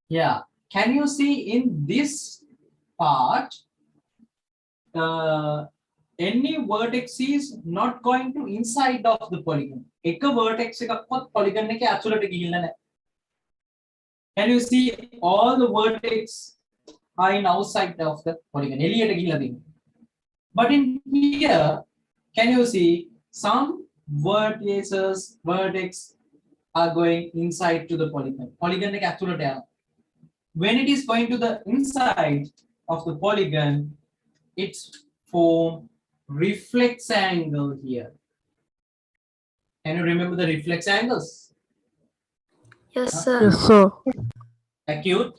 Yeah. Can you see in this part, any vertex is not going to inside of the polygon. එක vertex එකක්වත් polygon එකේ ඇතුළට ගිහිල්ලා නැහැ. Can you see all the vertex are in outside of the polygon? එළියට ගිහිල්ලා තියෙනවා. But in here, can you see some vertex are going inside to the polygon. Polygon එක ඇතුළට යනවා. When it is going to the inside of the polygon, it's form reflex angle here. Can you remember the reflex angles? Yes, sir. Yes, so Acute,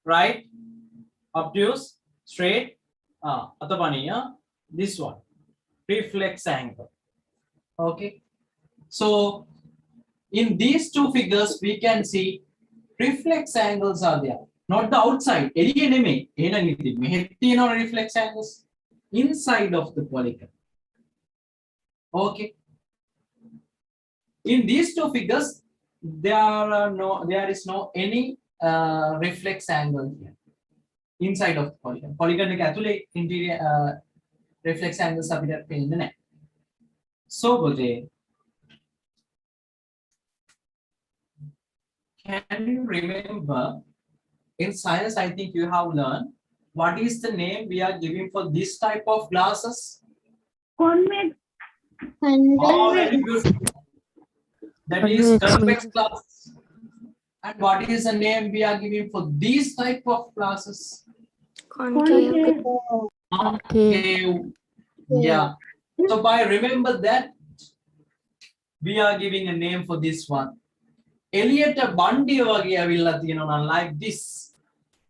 right, obtuse, straight, atapaniya, this one, reflex angle. Okay. So in these two figures, we can see reflex angles are there. Not the outside. එළිය නෙමෙයි. එහෙනම් ඉතින් මෙහෙත් තියෙනවා reflex angles inside of the polygon. Okay. In these two figures, there is no any reflex angle here inside of the polygon. Polygon එක ඇතුලේ interior reflex angles අපිට පේන්නේ නැහැ. So Bode, can you remember in science, I think you have learned what is the name we are giving for this type of glasses? convex Oh, very good. That is convex glasses. And what is the name we are giving for these type of glasses? Concave. Concave. Yeah. So by remember that, we are giving a name for this one. Elliot Bundy වගේ ඇවිල්ලා තියෙනවා like this.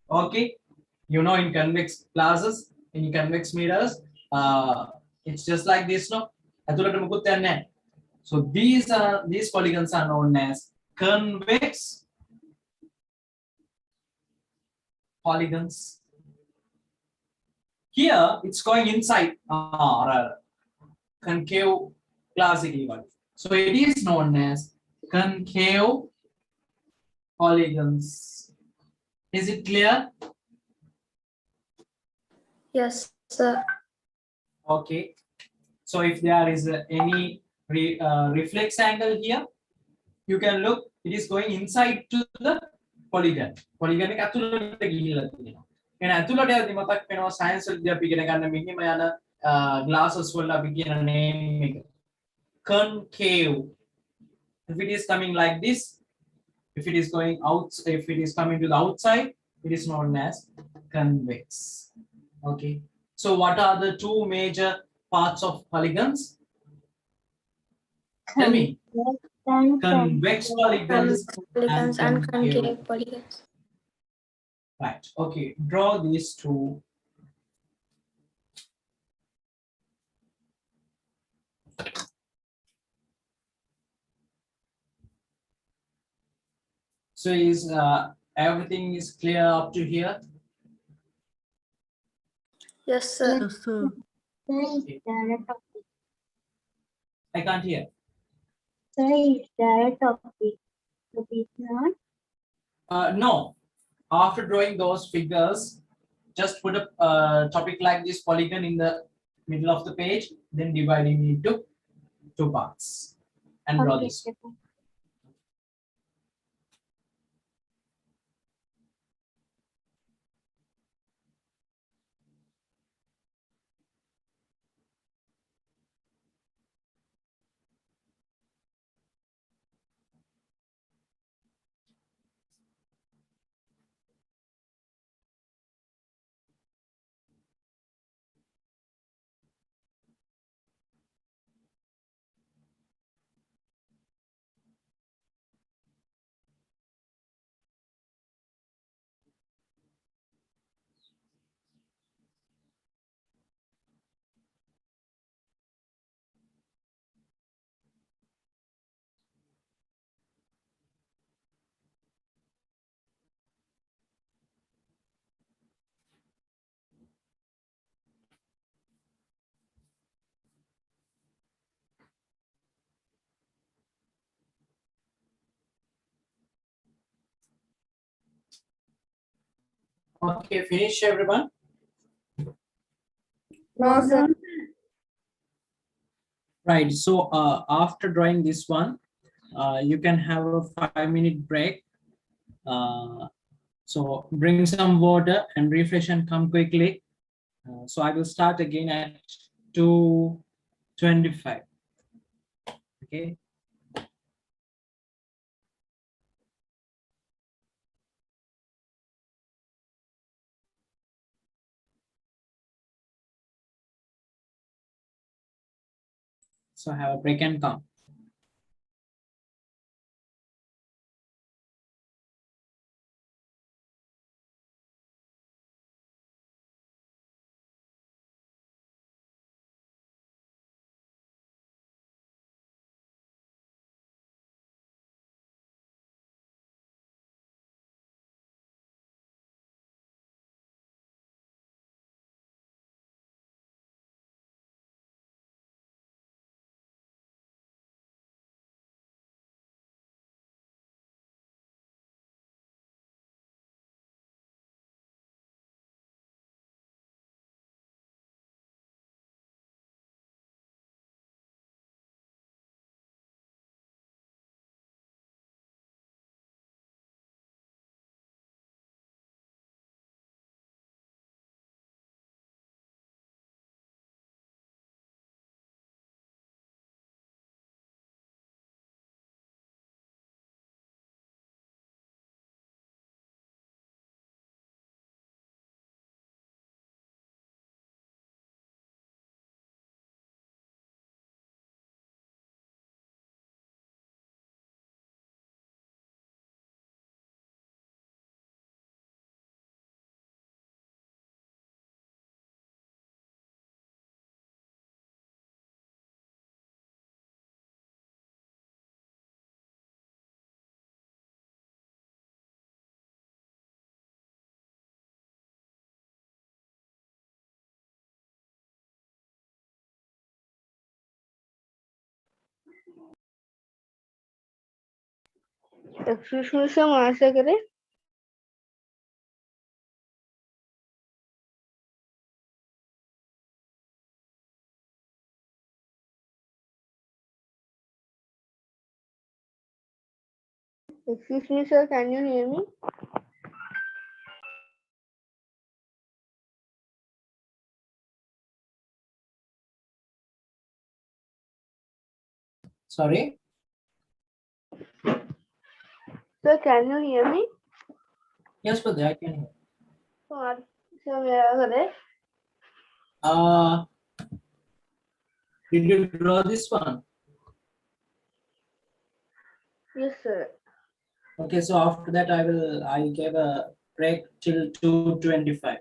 Okay. You know, in convex glasses, in convex mirrors, it's just like this, no? ඇතුළට මුකුත් යන්නේ නැහැ. So these polygons are known as convex polygons. Here it's going inside concave classically one. So it is known as concave polygons. Is it clear? Yes, sir. Okay. So if there is any reflex angle here, you can look, it is going inside to the polygon. Polygon එක ඇතුළට ගිහිල්ලා තියෙනවා. එන ඇතුළට යද්දි මතක් වෙනවා science වලදී අපි ඉගෙන ගන්න මෙහිම යන glasses වල අපි කියන name එක concave. If it is coming like this, if it is going out, if it is coming to the outside, it is known as convex. Okay, so what are the two major parts of polygons? Tell me. Convex polygons Polygons and concave. concave polygons. Right, okay, draw these two. So is everything is clear up to here? Yes, sir. Yes, sir. I can't hear. No, after drawing those figures, just put a topic like this polygon in the middle of the page, then dividing it into two parts and draw this. Okay, finish everyone. No, sir. Right, so after drawing this one, you can have a 5-minute break. So bring some water and refresh and come quickly. So I will start again at 2:25. Okay. So have a break and come. Excuse me, sir, answer करें. Excuse me, sir, can you hear me? Sorry. Sir, can you hear me? Yes, but I can hear. So, correct. Did you draw this one? Yes, sir. Okay, so after that I gave a break till 2:25.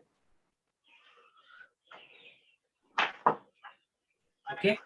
Okay.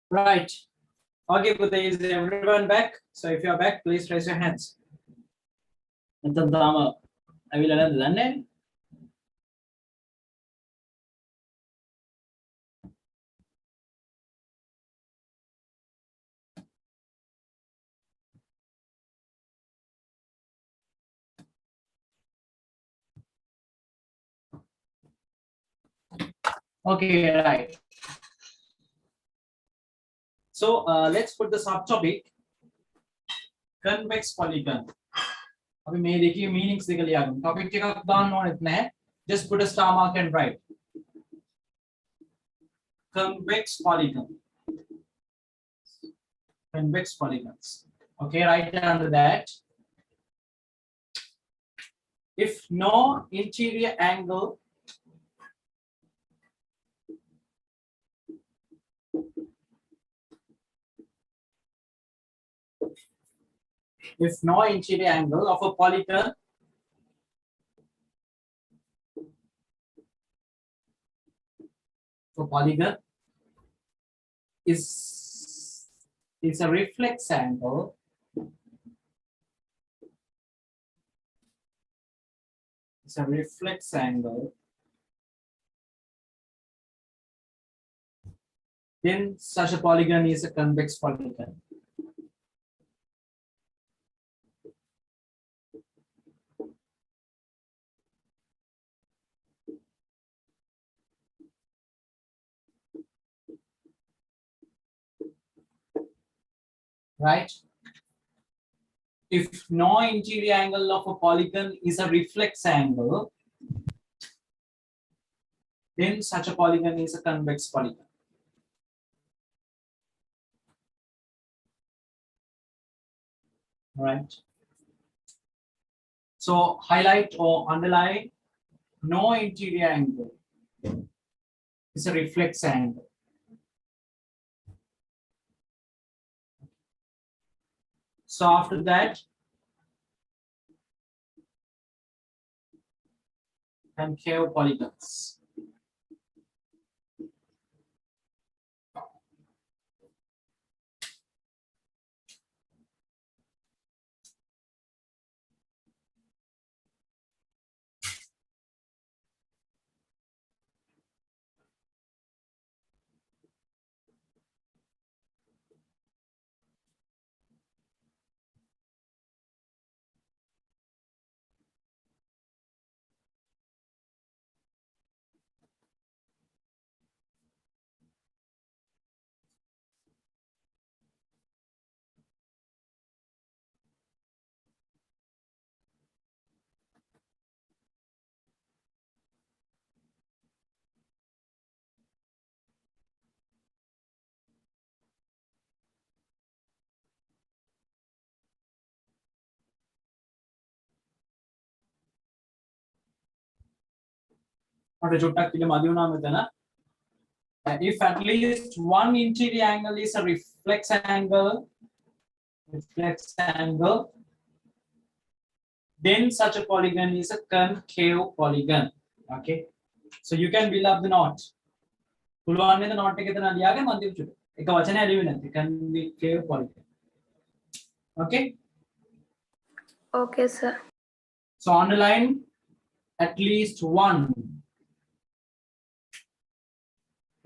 Right. Okay, but is everyone back? So if you are back, please raise your hands. I will another done. Okay, right. So let's put the subtopic convex polygon. अभी मैं देखिए meanings निकल आ गए. Topic का दान non इतना है. Just put a star mark and write convex polygon. Convex polygons. Okay, right under that. If no interior angle of a polygon is a reflex angle, then such a polygon is a convex polygon. Right? If no interior angle of a polygon is a reflex angle, then such a polygon is a convex polygon. Right? So highlight or underline no interior angle is a reflex angle. So after that, concave polygons. If at least one interior angle is a reflex angle, then such a polygon is a concave polygon. Okay, so you can build up the knot. Concave polygon. Okay. Okay, sir. So underline at least one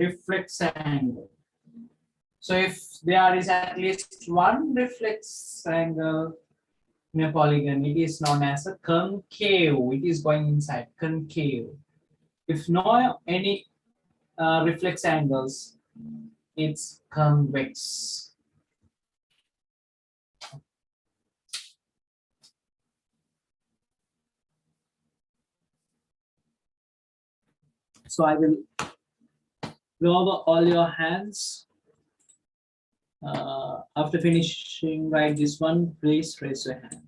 reflex angle. So if there is at least one reflex angle in a polygon, it is known as a concave. It is going inside, concave. If no any reflex angles, it's convex. So I will go over all your hands. After finishing write this one, please raise your hand.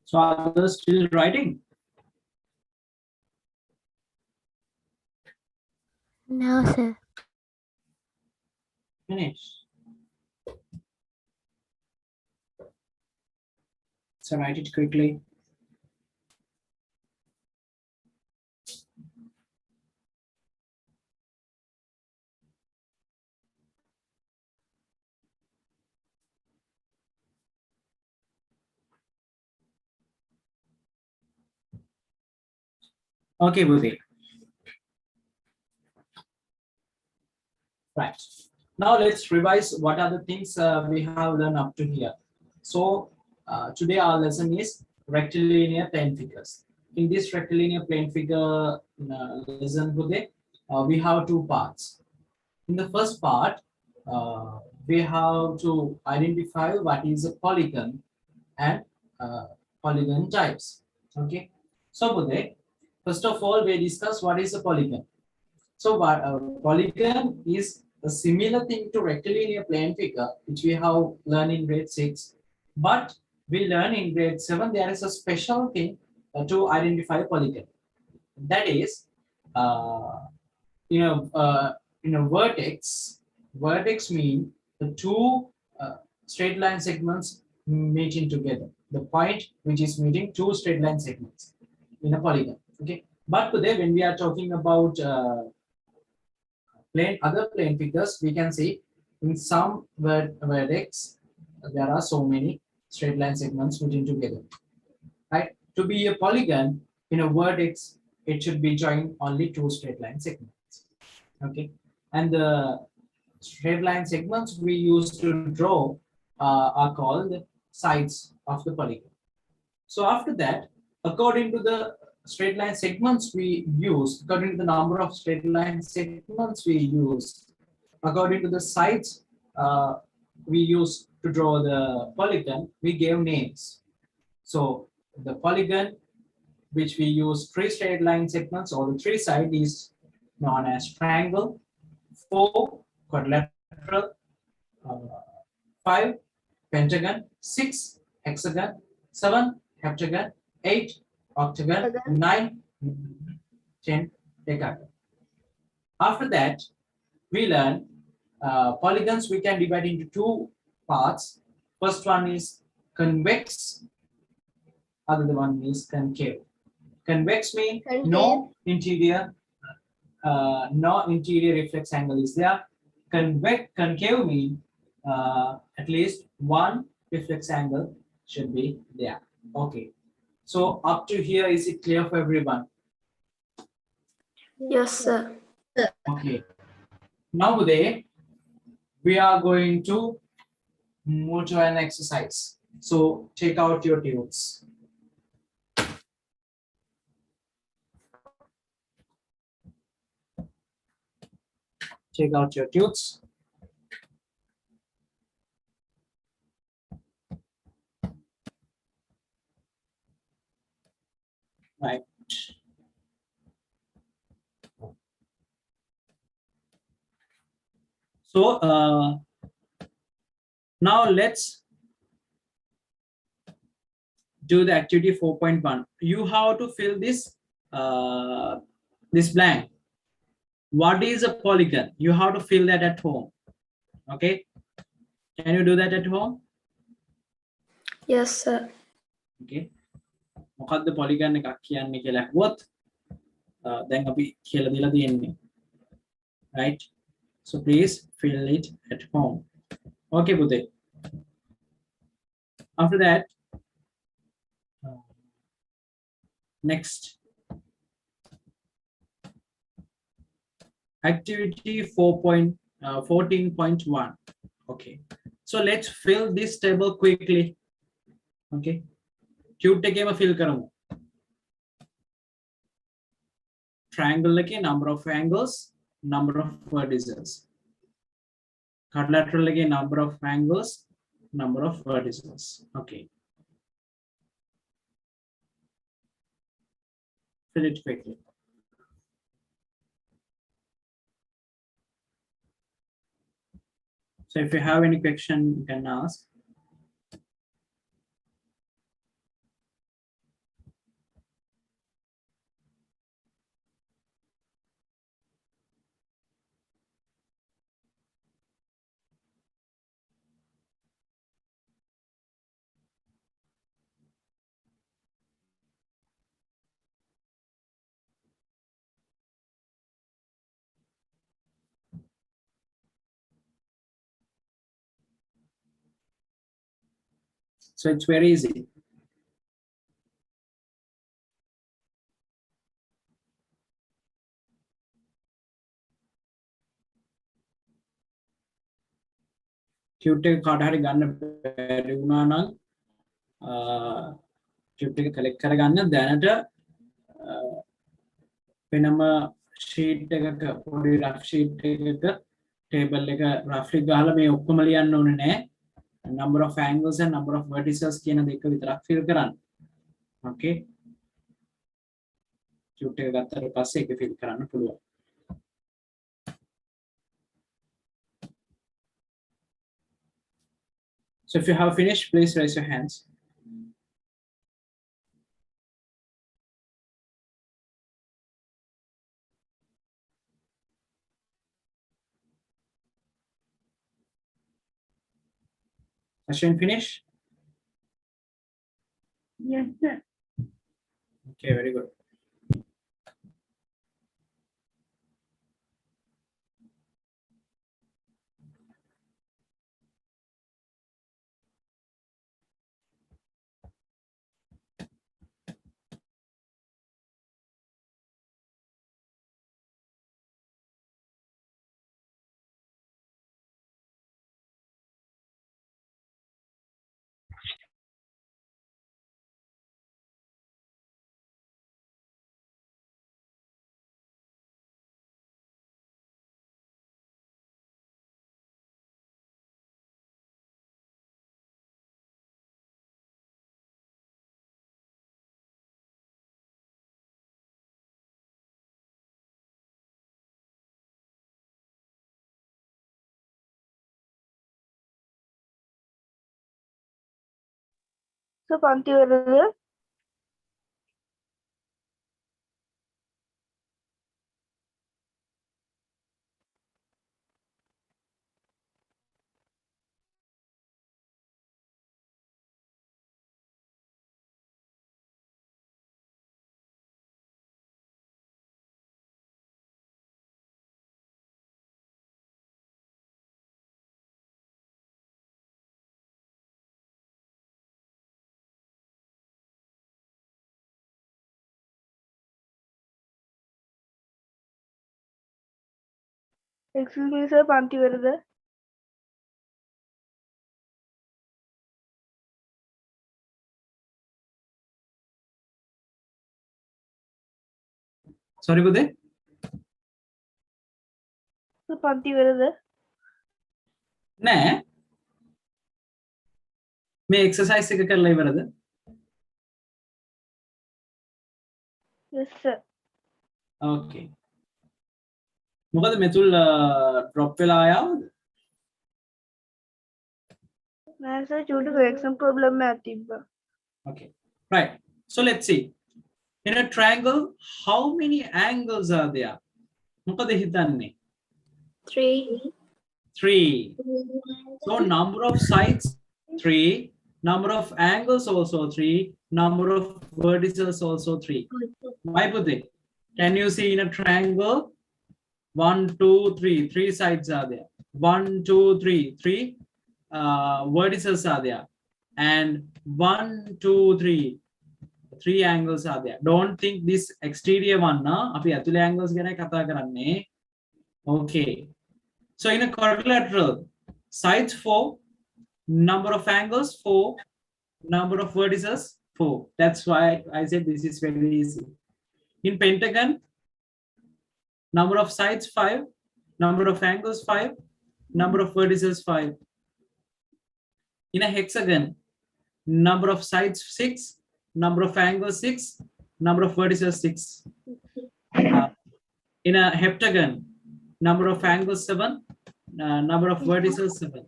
So are others still writing? No, sir. Finish. So write it quickly. Okay, Bhuti. Right. Now let's revise what are the things we have learned up to here. So today our lesson is rectilinear plane figures. In this rectilinear plane figure lesson today, we have two parts. In the first part, we have to identify what is a polygon and polygon types. Okay. So Bude, first of all, we discuss what is a polygon. So polygon is a similar thing to rectilinear plane figure, which we have learned in grade 6. But we learn in grade 7, there is a special thing to identify polygon. That is, in a vertex mean the two straight line segments meeting together. The point which is meeting two straight line segments in a polygon. Okay, but today when we are talking about other plane figures, we can see in some vertex there are so many straight line segments meeting together. Right? To be a polygon in a vertex, it should be joined only two straight line segments. Okay, and the straight line segments we use to draw are called sides of the polygon. So after that, according to the straight line segments we use, according to the number of straight line segments we use, according to the sides we use to draw the polygon, we gave names. So the polygon which we use three straight line segments or the three sides is known as triangle, 4 quadrilateral, 5 pentagon, 6 hexagon, 7 heptagon, 8 octagon, 9 10 decagon. After that, we learn polygons we can divide into two parts. First one is convex, other one is concave. Convex means no interior reflex angle is there. Concave means at least one reflex angle should be there. Okay, so up to here, is it clear for everyone? Yes, sir. Okay, now today we are going to move to an exercise. So take out your tubes. Take out your tubes. Right. So now let's do the activity 4.1. You have to fill this this blank. What is a polygon? You have to fill that at home. Okay. Can you do that at home? Yes, sir. Okay. මොකද්ද polygon එකක් කියන්නේ කියලා අහුවොත් දැන් අපි කියලා දීලා තියෙන්නේ. Right? So please fill it at home. Okay, Budhe. After that, next activity 14.1. Okay, so let's fill this table quickly. Okay, cube එකේම fill කරමු. Triangle එකේ number of angles, number of vertices. Quadrilateral again, number of angles, number of vertices. Okay. Fill it quickly. So if you have any question, you can ask. So it's very easy. Cube එක කාට හරි ගන්න බැරි වුණා නම් cube එක collect කරගන්න දැනට වෙනම sheet එකක පොඩි rough sheet එකක table එක roughly ගහලා මේ ඔක්කොම ලියන්න ඕනේ නැහැ. Number of angles and number of vertices කියන දෙක විතරක් fill කරන්න. Okay. cube එක ගත්තට පස්සේ ඒක fill කරන්න පුළුවන්. So if you have finished, please raise your hands. Ashwin, finish? Yes, sir. Okay, very good. So පන්ති වලද excuse me sir පන්ති වලද Sorry, Budhe? පන්ති වලද? නෑ. මේ exercise එක කරලා ඉවරද? Yes sir. Okay. මොකද මෙතුල් drop වෙලා ආවද? නෑ sir චූටි correction problem එකක් තිබ්බා. Okay. Right. So let's see. In a triangle, how many angles are there? මොකද හිතන්නේ? 3. 3. So number of sides 3, number of angles also 3, number of vertices also 3. Why put it? Can you see in a triangle? 1, 2, 3. 3 sides are there. 1, 2, 3. 3 vertices are there. And 1, 2, 3. 3 angles are there. Don't think this exterior one. Api athula angles ගැන කතා කරන්නේ. Okay. So in a quadrilateral, sides 4, number of angles 4, number of vertices 4. That's why I said this is very easy. In pentagon, number of sides 5, number of angles 5, number of vertices 5. In a hexagon, number of sides 6, number of angles 6, number of vertices 6. In a heptagon, number of angles 7, number of vertices 7.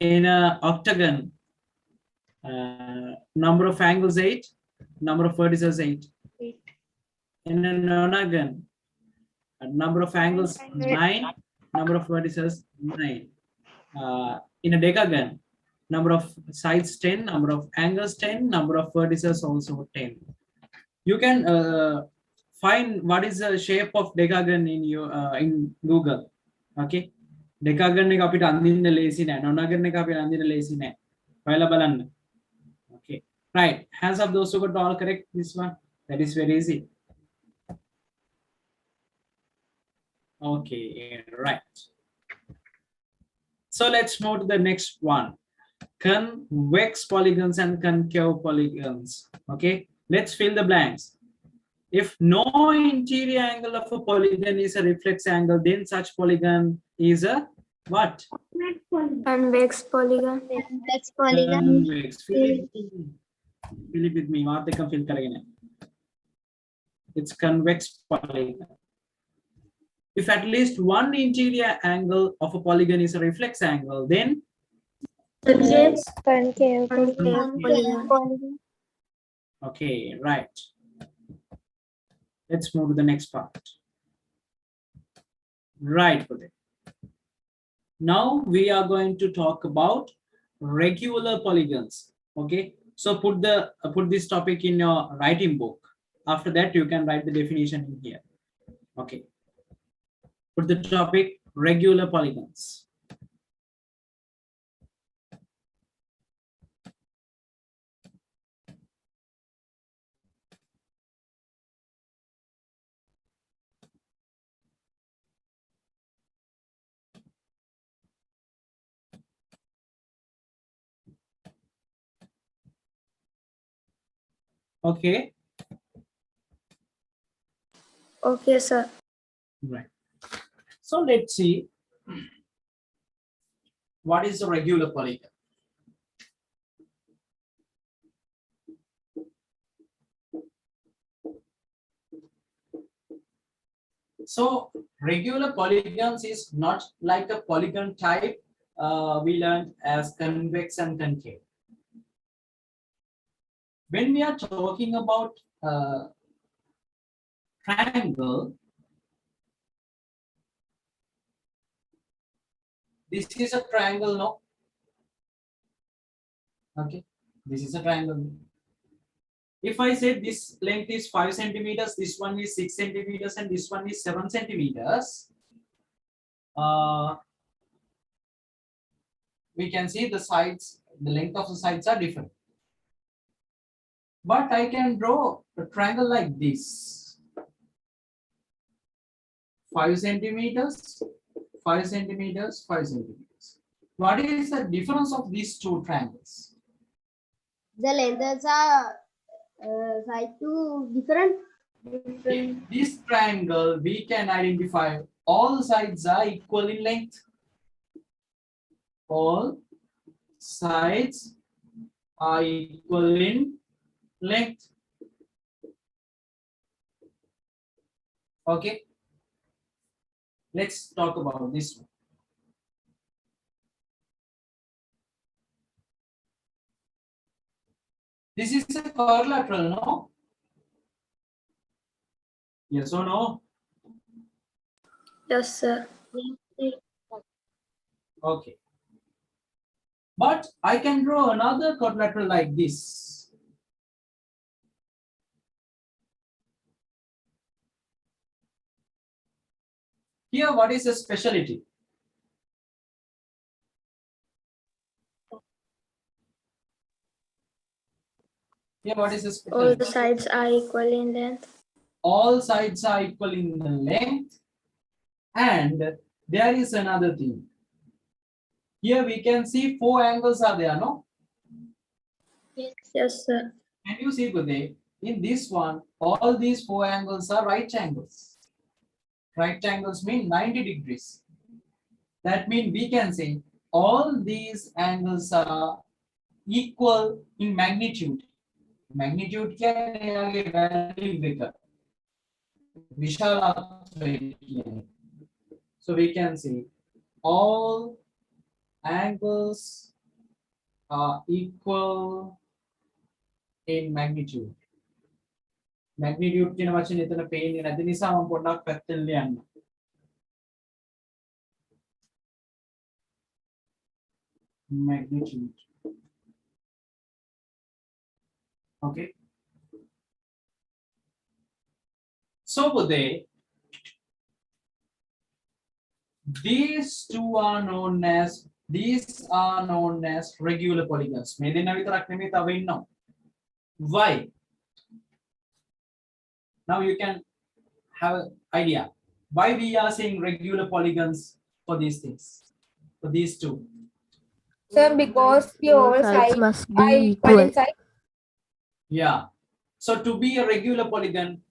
In a octagon, number of angles 8, number of vertices 8. In a nonagon, number of angles 9, number of vertices 9. In a decagon, number of sides 10, number of angles 10, number of vertices also 10. You can find what is the shape of decagon in your in Google. Okay, decagon එක අපිට අඳින්න ලේසි නෑ, nonagon එක අපිට අඳින්න ලේසි නෑ. ඔයාලා බලන්න. Okay, right. Hands up those who got all correct this one. That is very easy. Okay, right. So let's move to the next one. Convex polygons and concave polygons. Okay, let's fill the blanks. If no interior angle of a polygon is a reflex angle, then such polygon is a what? Convex polygon. Convex polygon. Convex. Fill it with me. Fill karenge. It's convex polygon. If at least one interior angle of a polygon is a reflex angle, then Concave polygon. okay, right. Let's move to the next part. Right, Pudit. Now we are going to talk about regular polygons. Okay, so put this topic in your writing book. After that, you can write the definition in here. Okay. Put the topic regular polygons. Okay. Okay, sir. Right. So let's see what is a regular polygon. So regular polygons is not like a polygon type we learned as convex and concave. When we are talking about triangle, this is a triangle, no? Okay, this is a triangle. If I say this length is 5 centimeters, this one is 6 centimeters, and this one is 7 centimeters, we can see the sides, the length of the sides are different. But I can draw a triangle like this. 5 centimeters, 5 centimeters, 5 centimeters. What is the difference of these two triangles? The lengths are side to different. In this triangle, we can identify all sides are equal in length. All sides are equal in length. Okay. Let's talk about this one. This is a quadrilateral, no? Yes or no? Yes, sir. Okay. But I can draw another quadrilateral like this. Here, what is the specialty? Here, what is the All the specialty? sides are equal in length. All sides are equal in the length, and there is another thing. Here we can see 4 angles are there, no? Yes, sir. Can you see, Gude? In this one, all these 4 angles are right angles. Right angles mean 90 degrees. That means we can say all these angles are equal in magnitude. Magnitude क्या value bigger. So we can say all angles are equal in magnitude. Magnitude කියන වචනේ එතන පේන්නේ නැති නිසා මම පොඩ්ඩක් පැත්තෙන් ලියන්න. Magnitude. Okay. So Uday, these are known as regular polygons. මේ දෙන්න විතරක් නෙමෙයි තව ඉන්නවා. Why? Now you can have an idea why we are saying regular polygons for these things, for these two. Sir, because the All all sides sides must are be equal in equal. size. Yeah. So to be a regular polygon,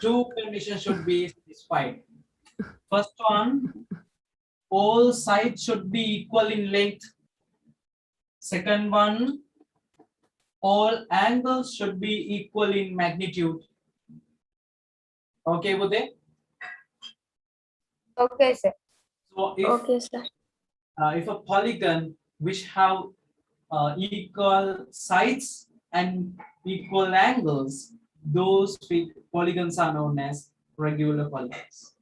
2 conditions should be satisfied. First one, all sides should be equal in length. Second one, all angles should be equal in magnitude. Okay, Uday? Okay, sir. So Okay, sir. if a polygon which have equal sides and equal angles, those polygons are known as regular polygons.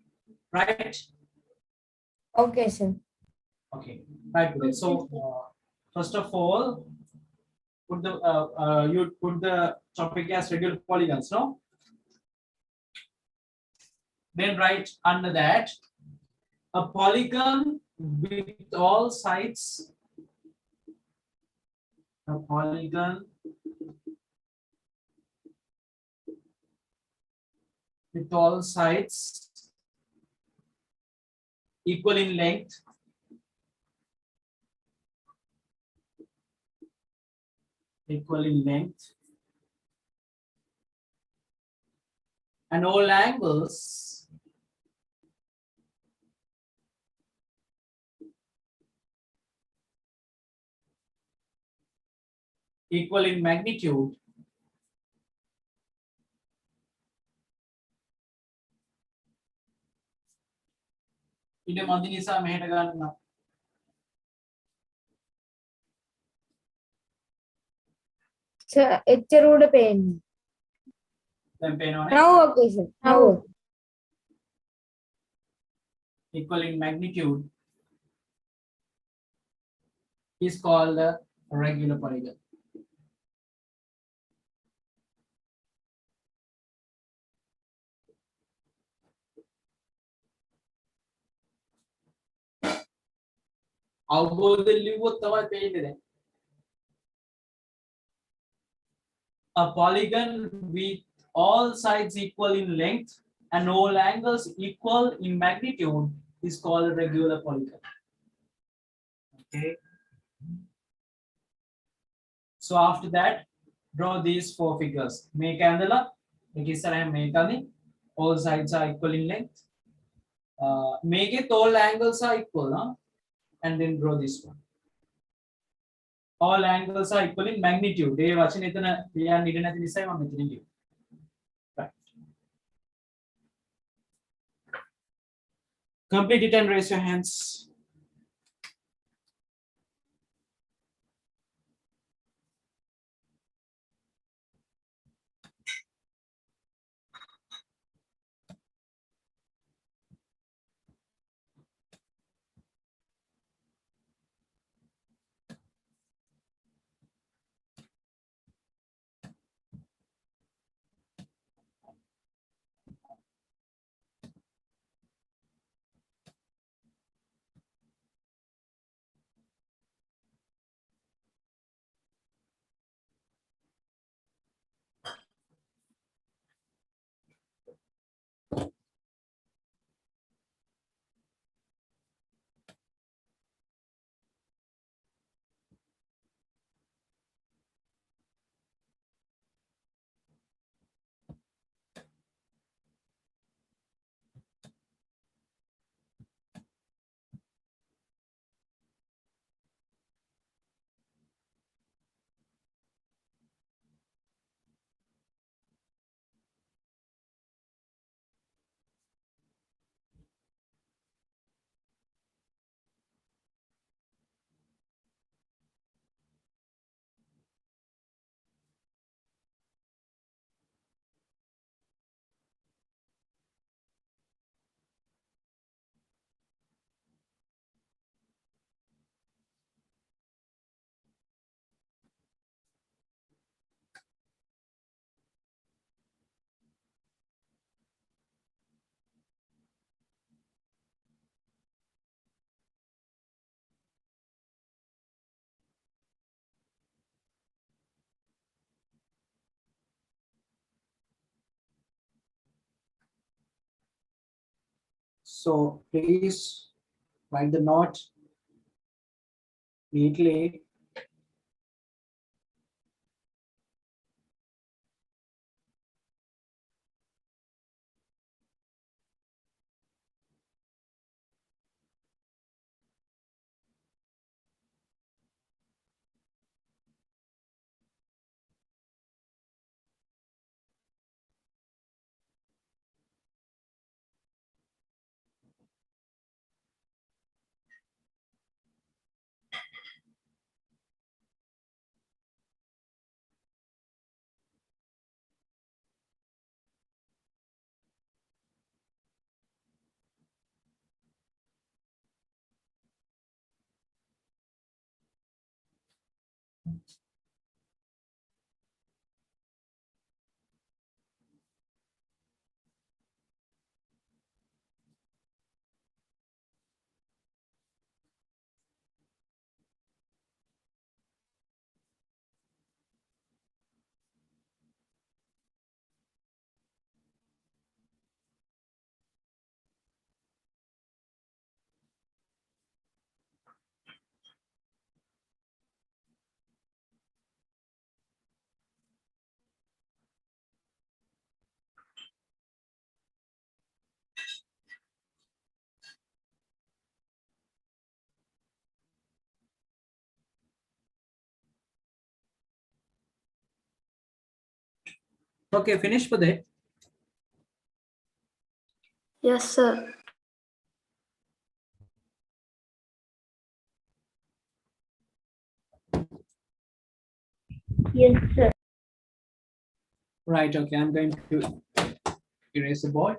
Right? Okay, sir. Okay. Right. Uday. So first of all, you put the topic as regular polygons, no? Then write under that a polygon with all sides. A polygon with all sides equal in length. Equal in length. And all angles equal in magnitude. ඉතින් මන්දි නිසා මෙහෙට ගන්නවා. Sir, එච්චර උඩ පේන්නේ. දැන් පේනවනේ. Now okay, sir. Now okay. Equal in magnitude is called a regular polygon. අවබෝධයෙන් ලිව්වොත් තමයි පේන්නේ දැන්. A polygon with all sides equal in length and all angles equal in magnitude is called a regular polygon. Okay. So after that, draw these 4 figures. Make ඇඳලා එක ඉස්සරහින් මේකනේ all sides are equal in length. Make it all angles are equal, huh? And then draw this one. All angles are equal in magnitude. ඒ වචනේ එතන ලියන්න ඉඩ නැති නිසා මම මෙතන ලියුවා. Right. Complete it and raise your hands. So please write the note neatly. Okay, finish for that. Yes, sir. Yes, sir. Right, okay, I'm going to erase the board.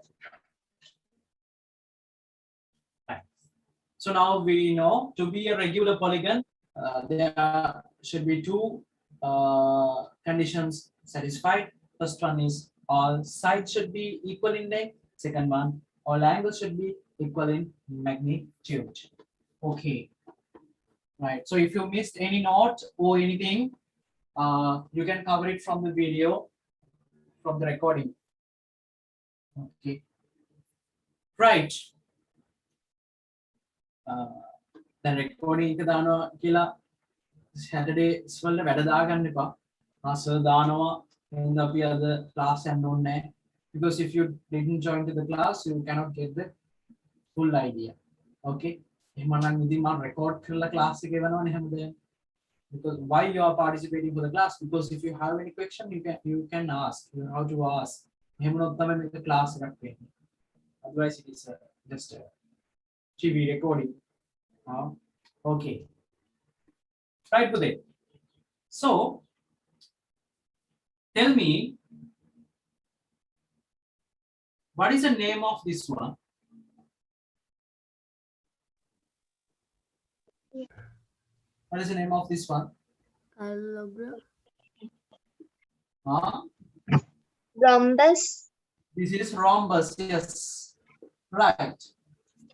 Right. So now we know to be a regular polygon, there should be two conditions satisfied. First one is all sides should be equal in length. Second one, all angles should be equal in magnitude. Okay. Right. So if you missed any note or anything, you can cover it from the video, from the recording. Okay. Right. The recording එක දානවා කියලා Saturday වල වැඩ දාගන්න එපා. Muscle දානවා in the other class and on because if you didn't join to the class, you cannot get the full idea. Okay. Record class because why you are participating for the class? Because if you have any question, you can ask. You know how to ask. The class. Otherwise, it is just a TV recording. Okay. Right, Budhe. So, tell me, what is the name of this one? What is the name of this one? Parallelogram. Rhombus. This is rhombus. Yes. Right.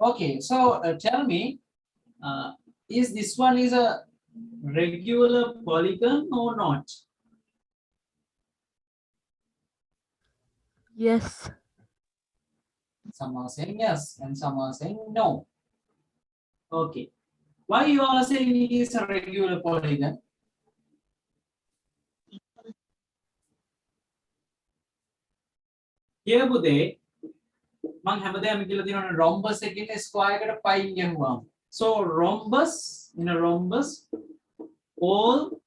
Okay. So, tell me, is this one is a regular polygon or not? Yes. Some are saying yes and some are saying no. Okay. Why you are saying it is a regular polygon? Here, Budhe, rhombus square pi. So rhombus, in a rhombus, all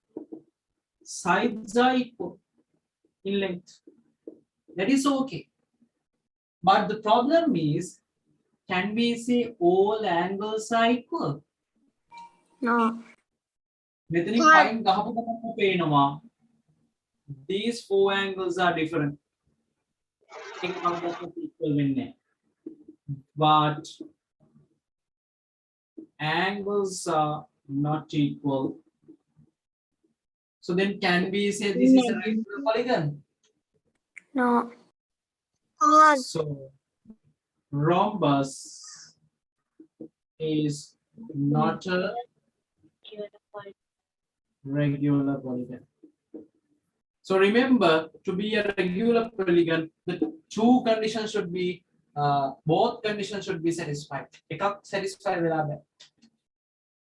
sides are equal in length. That is okay. But the problem is, can we say all angles are equal? No. These four angles are different. But angles are not equal. So then can we say this is a regular polygon? No. So rhombus is not a regular polygon. So remember, to be a regular polygon, the two conditions should be, both conditions should be satisfied. Satisfied.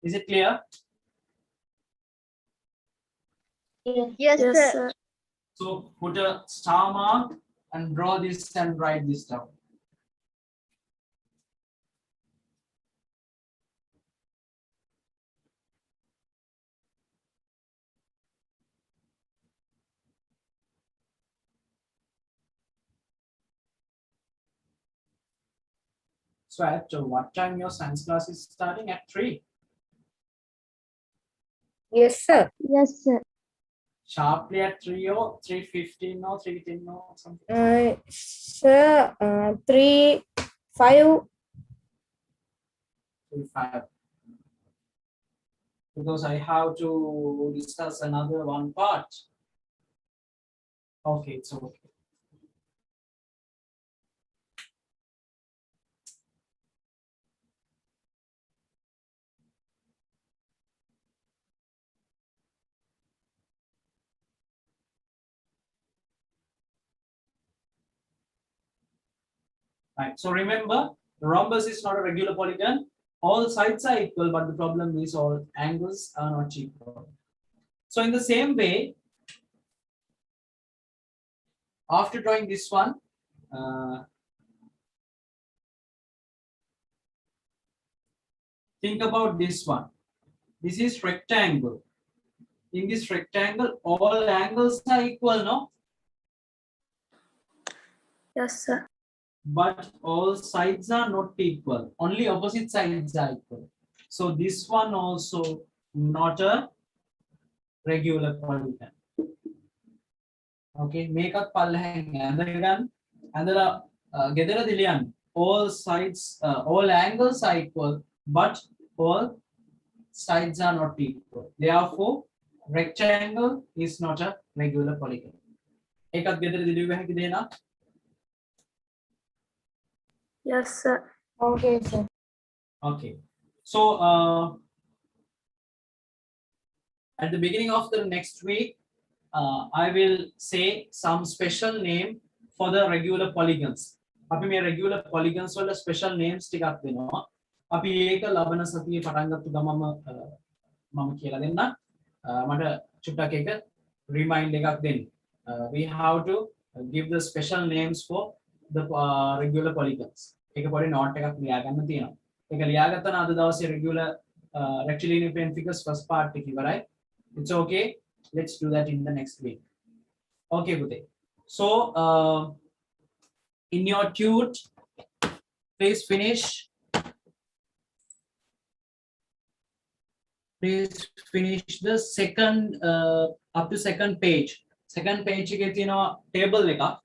Is it clear? Yes, Yes, sir. sir. So put a star mark and draw this and write this down. So at what time your science class is starting? At 3? Yes, sir. Yes, sir. Sharply at 3 or 3:15 or 3:10 or something? Sir, 3, 5. 3:05. Because I have to discuss another one part. Okay, it's okay. Right. So remember, the rhombus is not a regular polygon. All sides are equal, but the problem is all angles are not equal. So in the same way, after drawing this one, think about this one. This is rectangle. In this rectangle, all angles are equal, no? Yes, sir. But all sides are not equal. Only opposite sides are equal. So this one also not a regular polygon. Okay, make up palhang and the gedara diliyan. All sides, all angles are equal, but all sides are not equal. Therefore, rectangle is not a regular polygon. Ekat gedara diliyu hai ki dena? Yes, sir. Okay, sir. Okay. So at the beginning of the next week, I will say some special name for the regular polygons. අපි මේ regular polygons වල special names ටිකක් දෙනවා. අපි ඒක ලබන සතියේ පටන් ගත්ත ගමම මම කියලා දෙන්න. මට චුට්ටක් එක remind එකක් දෙන්න. we have to give the special names for the regular polygons. Take a poly not take a liagan. Take a liagatan other those regular rectilinear plane figures first part. Right? It's okay. Let's do that in the next week. Okay, Bhude. So in your tute, please finish. Please finish the second up to second page. Second page ke table leka.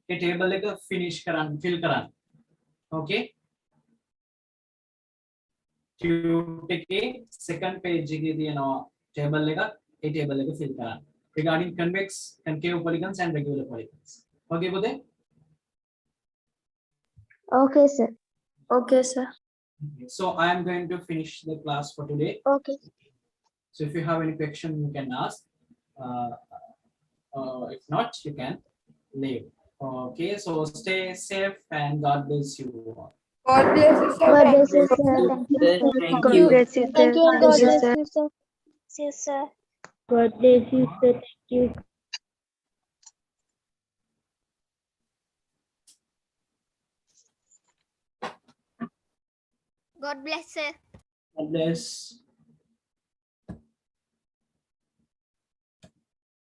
Ke table leka finish karan, fill karan. Okay. Tute ke second page ke table leka. A table leka fill karan. Regarding convex, concave polygons and regular polygons. Okay, Bhude? Okay, sir. Okay, sir. So I am going to finish the class for today. Okay. So if you have any question, you can ask. If not, you can leave. Okay, so stay safe and God bless you all. God bless you, sir. God Thank bless you. you, sir. Thank you, sir. Thank God you. bless you, sir. Thank you and God Thank you, bless sir. you, sir. See you, sir. God bless you, sir. Thank you. God bless, sir. God bless.